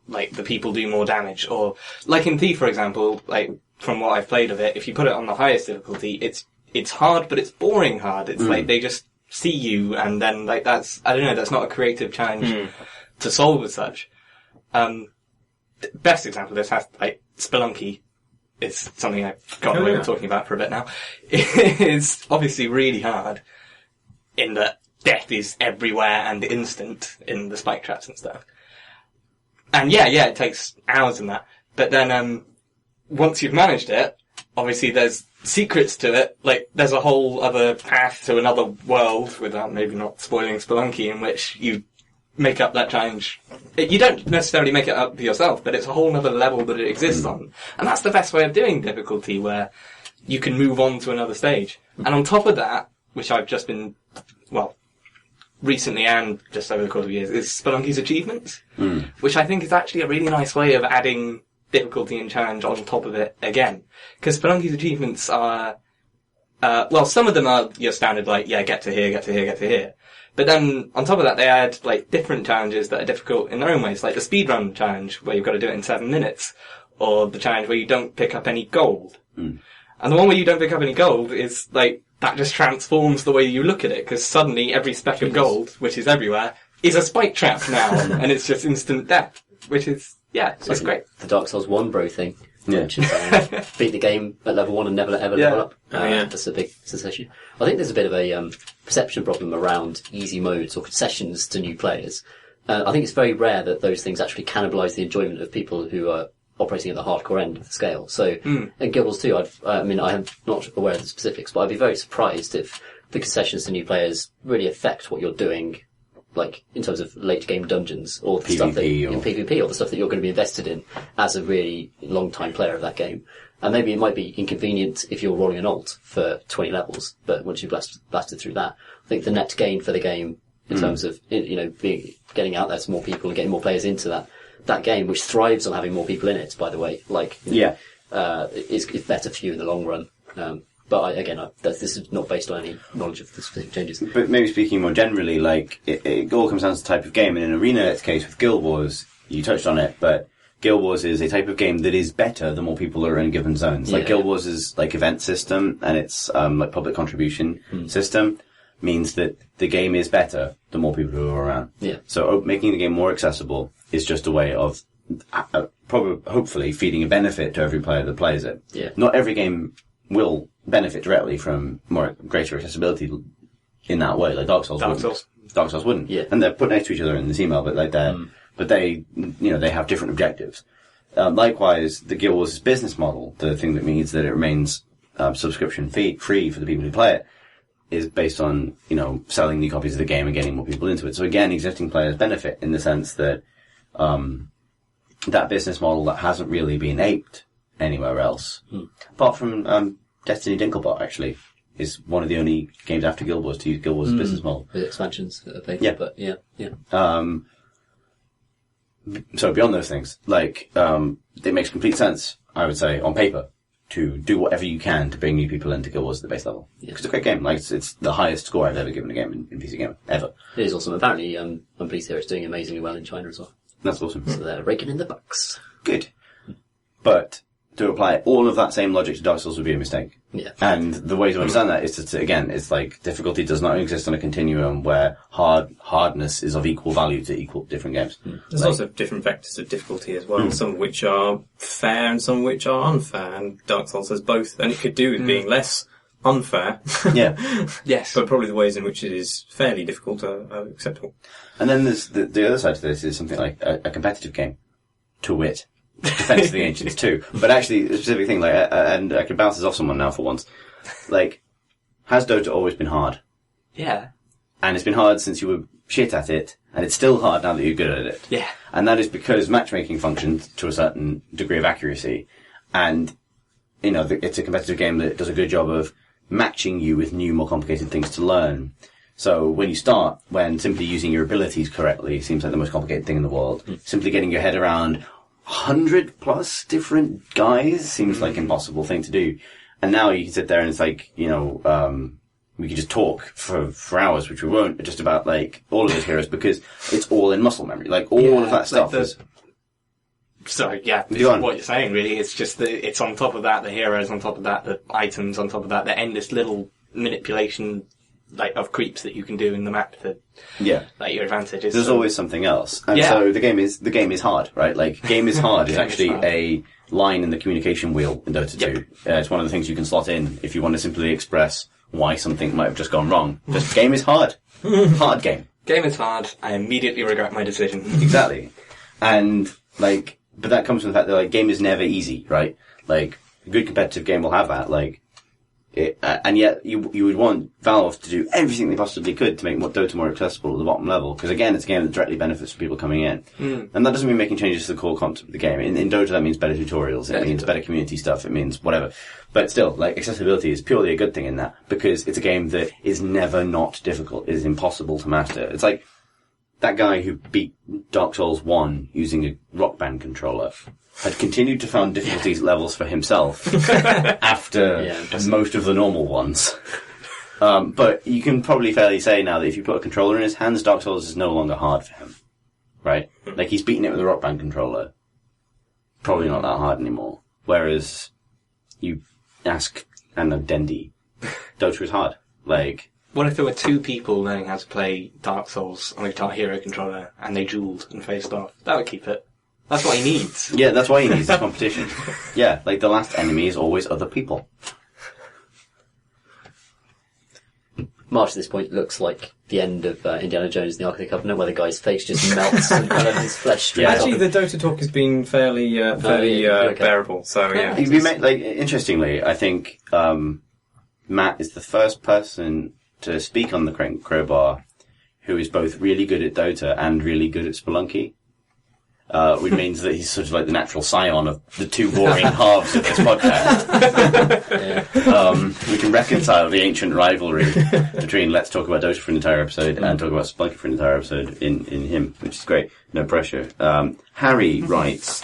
like, the people do more damage, or, like in Thief, for example, like, from what I've played of it, if you put it on the highest difficulty, it's hard, but it's boring hard. It's like, they just see you, and then, like, that's not a creative challenge to solve as such. Best example of this has, like, Spelunky is something I've gotten away with talking about for a bit now. It's obviously really hard in that death is everywhere and instant in the spike traps and stuff. And yeah, it takes hours in that. But then, once you've managed it, obviously there's secrets to it. Like, there's a whole other path to another world, without maybe not spoiling Spelunky, in which you make up that challenge. You don't necessarily make it up for yourself, but it's a whole other level that it exists on. And that's the best way of doing difficulty, where you can move on to another stage. And on top of that, which I've just been, well, recently and just over the course of years, is Spelunky's achievements, which I think is actually a really nice way of adding difficulty and challenge on top of it again. Because Spelunky's achievements are, well, some of them are your standard, like, get to here, get to here, get to here. But then, on top of that, they add, like, different challenges that are difficult in their own ways, like the speedrun challenge, where you've got to do it in 7 minutes, or the challenge where you don't pick up any gold. And the one where you don't pick up any gold is, like, that just transforms the way you look at it, because suddenly every speck of gold, which is everywhere, is a spike trap now, and it's just instant death, which is, it's great. The Dark Souls 1 bro thing. Which is, beat the game at level 1 and never ever level up. That's a big sensation. I think there's a bit of a perception problem around easy modes or concessions to new players. I think it's very rare that those things actually cannibalise the enjoyment of people who are operating at the hardcore end of the scale. So, in Guild Wars 2, I am not aware of the specifics, but I'd be very surprised if the concessions to new players really affect what you're doing, like, in terms of late game dungeons, or the stuff that, in PvP, or the stuff that you're going to be invested in as a really long time player of that game. And maybe it might be inconvenient if you're rolling an alt for 20 levels, but once you've blasted through that, I think the net gain for the game, in terms of, getting out there to more people and getting more players into that game, which thrives on having more people in it, by the way, like, is better for you in the long run. But this is not based on any knowledge of the specific changes. But maybe speaking more generally, like, it all comes down to the type of game. And in Arena's case with Guild Wars, you touched on it, but Guild Wars is a type of game that is better the more people are in given zones. Like, Guild Wars is, like, event system, and it's, like, public contribution system, means that the game is better the more people who are around. Yeah. So making the game more accessible is just a way of, hopefully, feeding a benefit to every player that plays it. Yeah. Not every game will benefit directly from greater accessibility in that way. Like Dark Souls wouldn't. Yeah. And they're put next to each other in this email, but like they have different objectives. Likewise, the Guild Wars' business model, the thing that means that it remains subscription free for the people who play it, is based on, selling new copies of the game and getting more people into it. So again, existing players benefit in the sense that that business model that hasn't really been aped anywhere else, apart from Destiny Dinklebot, actually, is one of the only games after Guild Wars to use Guild Wars' business model. With expansions that are paid for, but yeah. So beyond those things, like, it makes complete sense, I would say, on paper, to do whatever you can to bring new people into Guild Wars at the base level. Because it's a great game. Like, it's the highest score I've ever given a game in PC Gamer, ever. It is awesome. Apparently, I'm pleased to hear it's doing amazingly well in China as well. That's awesome. So they're raking in the bucks. Good. But to apply all of that same logic to Dark Souls would be a mistake. Yeah. And the way to understand that is to again, it's like difficulty does not exist on a continuum where hardness is of equal value to different games. There's also different vectors of difficulty as well, some of which are fair and some of which are unfair, and Dark Souls has both, and it could do with being less unfair. Yeah. Yes. But probably the ways in which it is fairly difficult are acceptable. And then there's the other side to this is something like a competitive game, to wit. Defense of the Ancients too. But actually, a specific thing, like, and I could bounce this off someone now for once. Like, has Dota always been hard? Yeah. And it's been hard since you were shit at it, and it's still hard now that you're good at it. Yeah. And that is because matchmaking functions to a certain degree of accuracy, and, it's a competitive game that does a good job of matching you with new, more complicated things to learn. So when you start, when simply using your abilities correctly seems like the most complicated thing in the world, simply getting your head around 100 plus different guys seems like an impossible thing to do. And now you can sit there and it's like, we could just talk for hours, which we won't, just about all of those heroes, because it's all in muscle memory. All of that stuff is... Sorry, yeah, what you're saying really. It's just that it's on top of that, the heroes on top of that, the items on top of that, the endless little manipulation of creeps that you can do in the map to your advantage. There's always something else. And so the game is hard, right? Game is hard is actually a line in the communication wheel in Dota 2. It's one of the things you can slot in if you want to simply express why something might have just gone wrong. Just game is hard. Hard game. Game is hard. I immediately regret my decision. Exactly. And but that comes from the fact that game is never easy, right? A good competitive game will have that, and yet you would want Valve to do everything they possibly could to make Dota more accessible at the bottom level, because again, it's a game that directly benefits people coming in. And that doesn't mean making changes to the core concept of the game. In Dota, that means better tutorials, it means better community stuff, it means whatever. But still, accessibility is purely a good thing in that, because it's a game that is never not difficult. It is impossible to master. It's like that guy who beat Dark Souls 1 using a Rock Band controller had continued to find difficulties levels for himself after most of the normal ones. But you can probably fairly say now that if you put a controller in his hands, Dark Souls is no longer hard for him. Right? He's beaten it with a Rock Band controller. Probably not that hard anymore. Whereas you ask Dendi, Dota is hard. What if there were two people learning how to play Dark Souls on a Guitar Hero controller and they duelled and faced off? That would keep it. That's what he needs. Yeah, that's why he needs the competition. Yeah, the last enemy is always other people. March at this point looks like the end of Indiana Jones and the Ark of the Covenant, where the guy's face just melts and kind of his flesh streams off. Actually, the Dota talk has been fairly bearable. So yeah, interestingly, I think Matt is the first person to speak on the Crowbar who is both really good at Dota and really good at Spelunky. Which means that he's sort of the natural scion of the two warring halves of this podcast. We can reconcile the ancient rivalry between let's talk about Dota for an entire episode and talk about Spelunky for an entire episode in him, which is great. No pressure. Harry writes,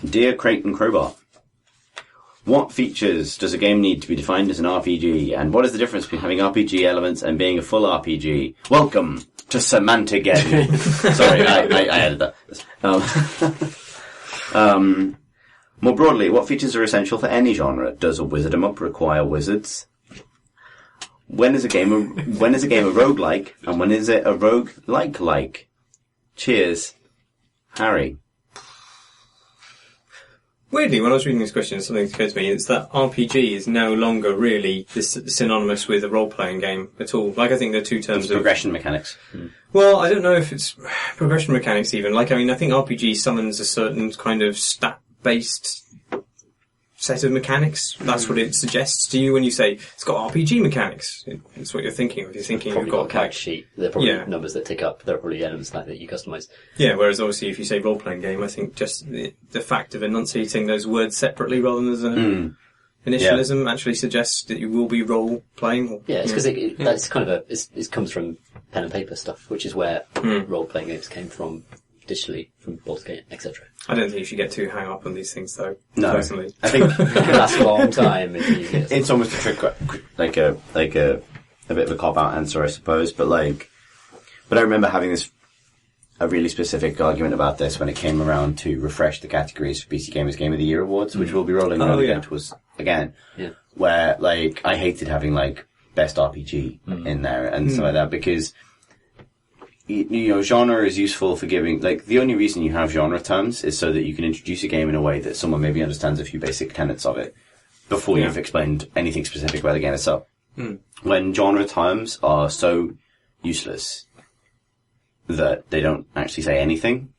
Dear Crate and Crowbar, what features does a game need to be defined as an RPG, and what is the difference between having RPG elements and being a full RPG? Welcome to Semantigeddon. Sorry, I added that. More broadly, what features are essential for any genre? Does a wizard 'em up require wizards? When is a game a roguelike, and when is it a rogue-like? Cheers, Harry. Weirdly, when I was reading this question, something occurred to me. It's that RPG is no longer really synonymous with a role-playing game at all. I think they're two terms of progression mechanics. Well, I don't know if it's progression mechanics even. I think RPG summons a certain kind of stat-based set of mechanics. That's what it suggests to you when you say it's got RPG mechanics. It's what you're thinking of. You're thinking you've got a character sheet. They're probably numbers that tick up. They're probably elements that you customize. Yeah, whereas obviously if you say role-playing game, I think just the fact of enunciating those words separately rather than as an initialism actually suggests that you will be role-playing. Yeah, it's because that's kind of it comes from pen and paper stuff, which is where role-playing games came from digitally, from Baldur's Gate, etc. I don't think you should get too hung up on these things, though. No, personally, I think it can last a long time. It's almost a trick, like a bit of a cop-out answer, I suppose. But I remember having a really specific argument about this when it came around to refresh the categories for PC Gamer's Game of the Year awards, which will be rolling around again to us again. Yeah. Where I hated having best RPG in there and stuff like that, because genre is useful for giving, the only reason you have genre terms is so that you can introduce a game in a way that someone maybe understands a few basic tenets of it before you've explained anything specific about the game itself. When genre terms are so useless that they don't actually say anything,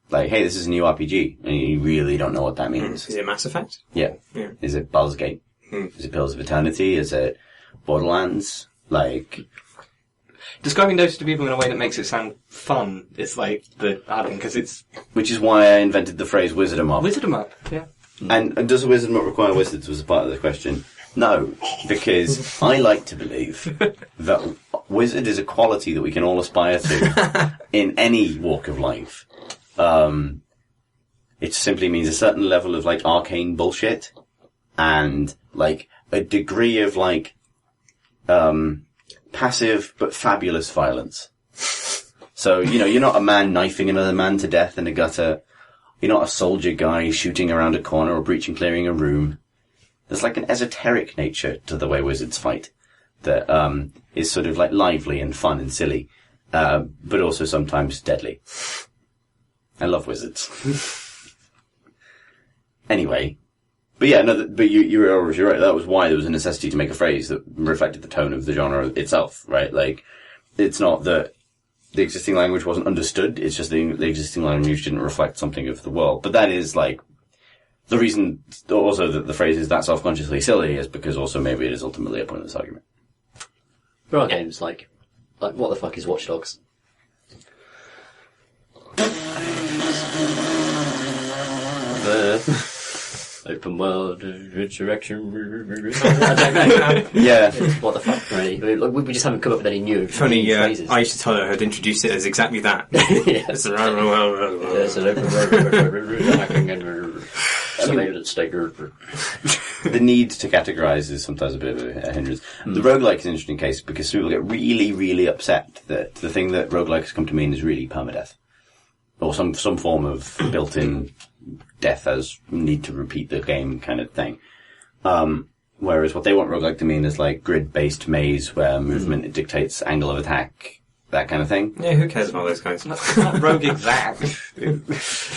hey, this is a new RPG, and you really don't know what that means. Is it Mass Effect? Yeah. Is it Baldur's Gate? Is it Pillars of Eternity? Is it Borderlands? describing those to people in a way that makes it sound fun is like the hard thing, because it's... Which is why I invented the phrase wizard 'em up. Wizard 'em up, yeah. And does a wizard 'em up require wizards was a part of the question? No, because I like to believe that wizard is a quality that we can all aspire to in any walk of life. It simply means a certain level of, like, arcane bullshit and, like, a degree of, like, passive but fabulous violence. So, you know, you're not a man knifing another man to death in a gutter. You're not a soldier guy shooting around a corner or breaching clearing a room. There's like an esoteric nature to the way wizards fight that is sort of like lively and fun and silly, but also sometimes deadly. I love wizards. Anyway, but yeah, no, but you're right. That was why there was a necessity to make a phrase that reflected the tone of the genre itself, right? Like, it's not that the existing language wasn't understood. It's just the existing language didn't reflect something of the world. But that is like the reason also that the phrase is that self-consciously silly is because also maybe it is ultimately a pointless argument. There are games like what the fuck is Watch Dogs? Open world interaction. I don't know. Yeah. What the fuck, really? We just haven't come up with any new Funny, phrases. I used to tell her I'd introduced it as exactly that. Yes. There's an open world surveillance staker. The need to categorise is sometimes a bit of a hindrance. The roguelike is an interesting case because people get really, really upset that the thing that roguelike has come to mean is really permadeath. Or some form of built-in death as need to repeat the game kind of thing. Whereas what they want roguelike to mean is like grid-based maze where movement dictates angle of attack, that kind of thing. Yeah, who cares about those kinds? Not rogue exact.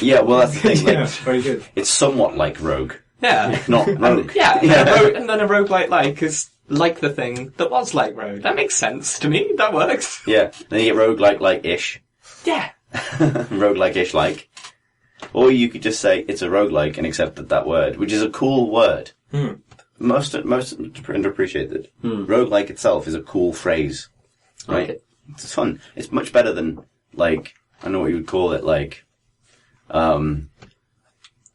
Yeah, well that's the thing. Like, Yeah, very good. it's somewhat like rogue. Yeah. Not rogue. Yeah, and then a roguelike is like the thing that was like rogue. That makes sense to me. That works. Yeah. Then you get roguelike-ish. Yeah. Roguelike-ish like. Or you could just say it's a roguelike and accept that word, which is a cool word. Most underappreciated. Roguelike itself is a cool phrase. Right? Okay. It's fun. It's much better than, like, I don't know what you would call it, like, a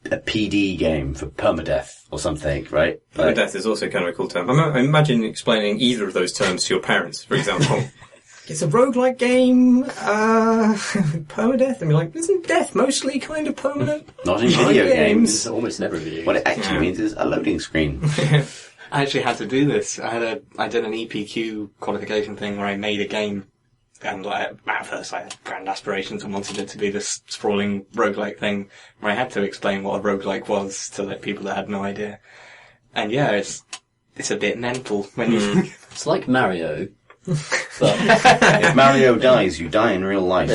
PD game for permadeath or something, right? Permadeath is also kind of a cool term. I imagine explaining either of those terms to your parents, for example. It's a roguelike game, permadeath, and you're like, isn't death mostly kind of permanent? Not in video games. It's almost never video games. What it actually means is a loading screen. I actually had to do this. I did an EPQ qualification thing where I made a game, and like, at first I had grand aspirations and wanted it to be this sprawling roguelike thing where I had to explain what a roguelike was to like people that had no idea. And yeah, it's a bit mental when you... It's like Mario, but If Mario dies, you die in real life.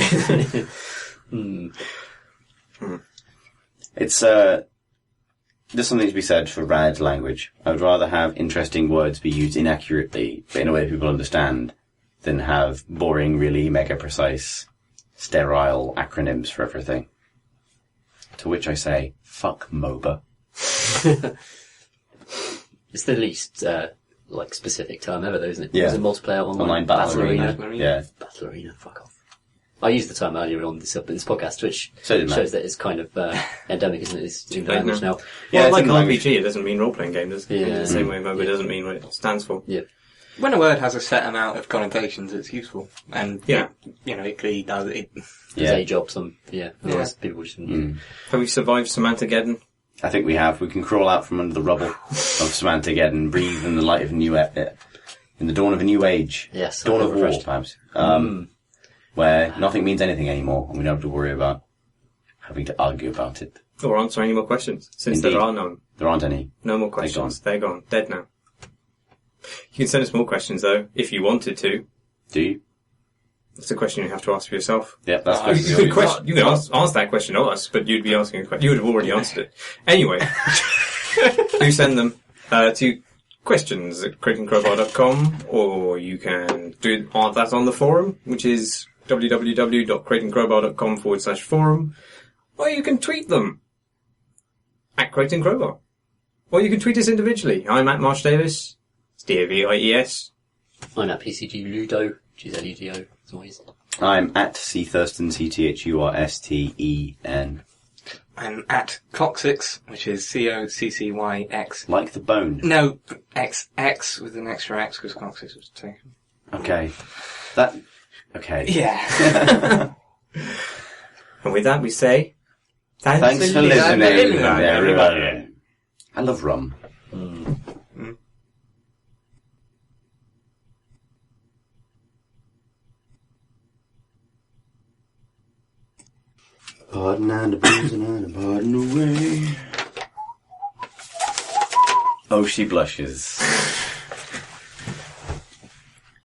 It's, there's something to be said for rad language. I would rather have interesting words be used inaccurately, but in a way people understand, than have boring, really mega precise, sterile acronyms for everything. To which I say, fuck MOBA. it's the least like specific term ever, though, isn't it? Yeah. Is it multiplayer Online battle arena. Yeah. Battle arena, fuck off. I used the term earlier on this podcast, which So did Matt. shows that it's kind of endemic, isn't it? It's in the Right language now. now. Yeah, Well, it's like in an the language. RPG, it doesn't mean role-playing game, does it? Yeah. In the same way MOBA doesn't mean what it stands for. Yeah. When a word has a set amount of connotations, it's useful. And, Yeah. it clearly does. There's Yeah. a job, otherwise people just wouldn't. Have we survived Samantha-geddon? I think we have. We can crawl out from under the rubble of Samantha and breathe in the light of a new, in the dawn of a new age. Yes, Dawn I of feel war, refreshed. perhaps. Where nothing means anything anymore, and we don't have to worry about having to argue about it. Or answer any more questions, since Indeed. there are none. There aren't any. No more questions. They're gone. Dead now. You can send us more questions, though, if you wanted to. Do you? That's a question you have to ask for yourself. Yeah, that's You could ask that question of us, but you'd be asking a question. You would have already answered it. Anyway, do send them to questions@crateandcrowbar.com, or you can do that on the forum, which is www.crateandcrowbar.com/forum, or you can tweet them at Crate and Crowbar. Or you can tweet us individually. I'm at Marsh Davis. It's DAVIES. I'm at PCG Ludo GZUDO, as always. I'm at C Thurston, CTHURSTEN. I'm at Coxix, which is COCCYX. Like the bone. No, XX with an extra X because Coxix was taken. Okay. Okay. Yeah. And with that, we say, Thanks for listening, everybody. I love rum. Pardon and a boozing and a pardon away. Oh, she blushes.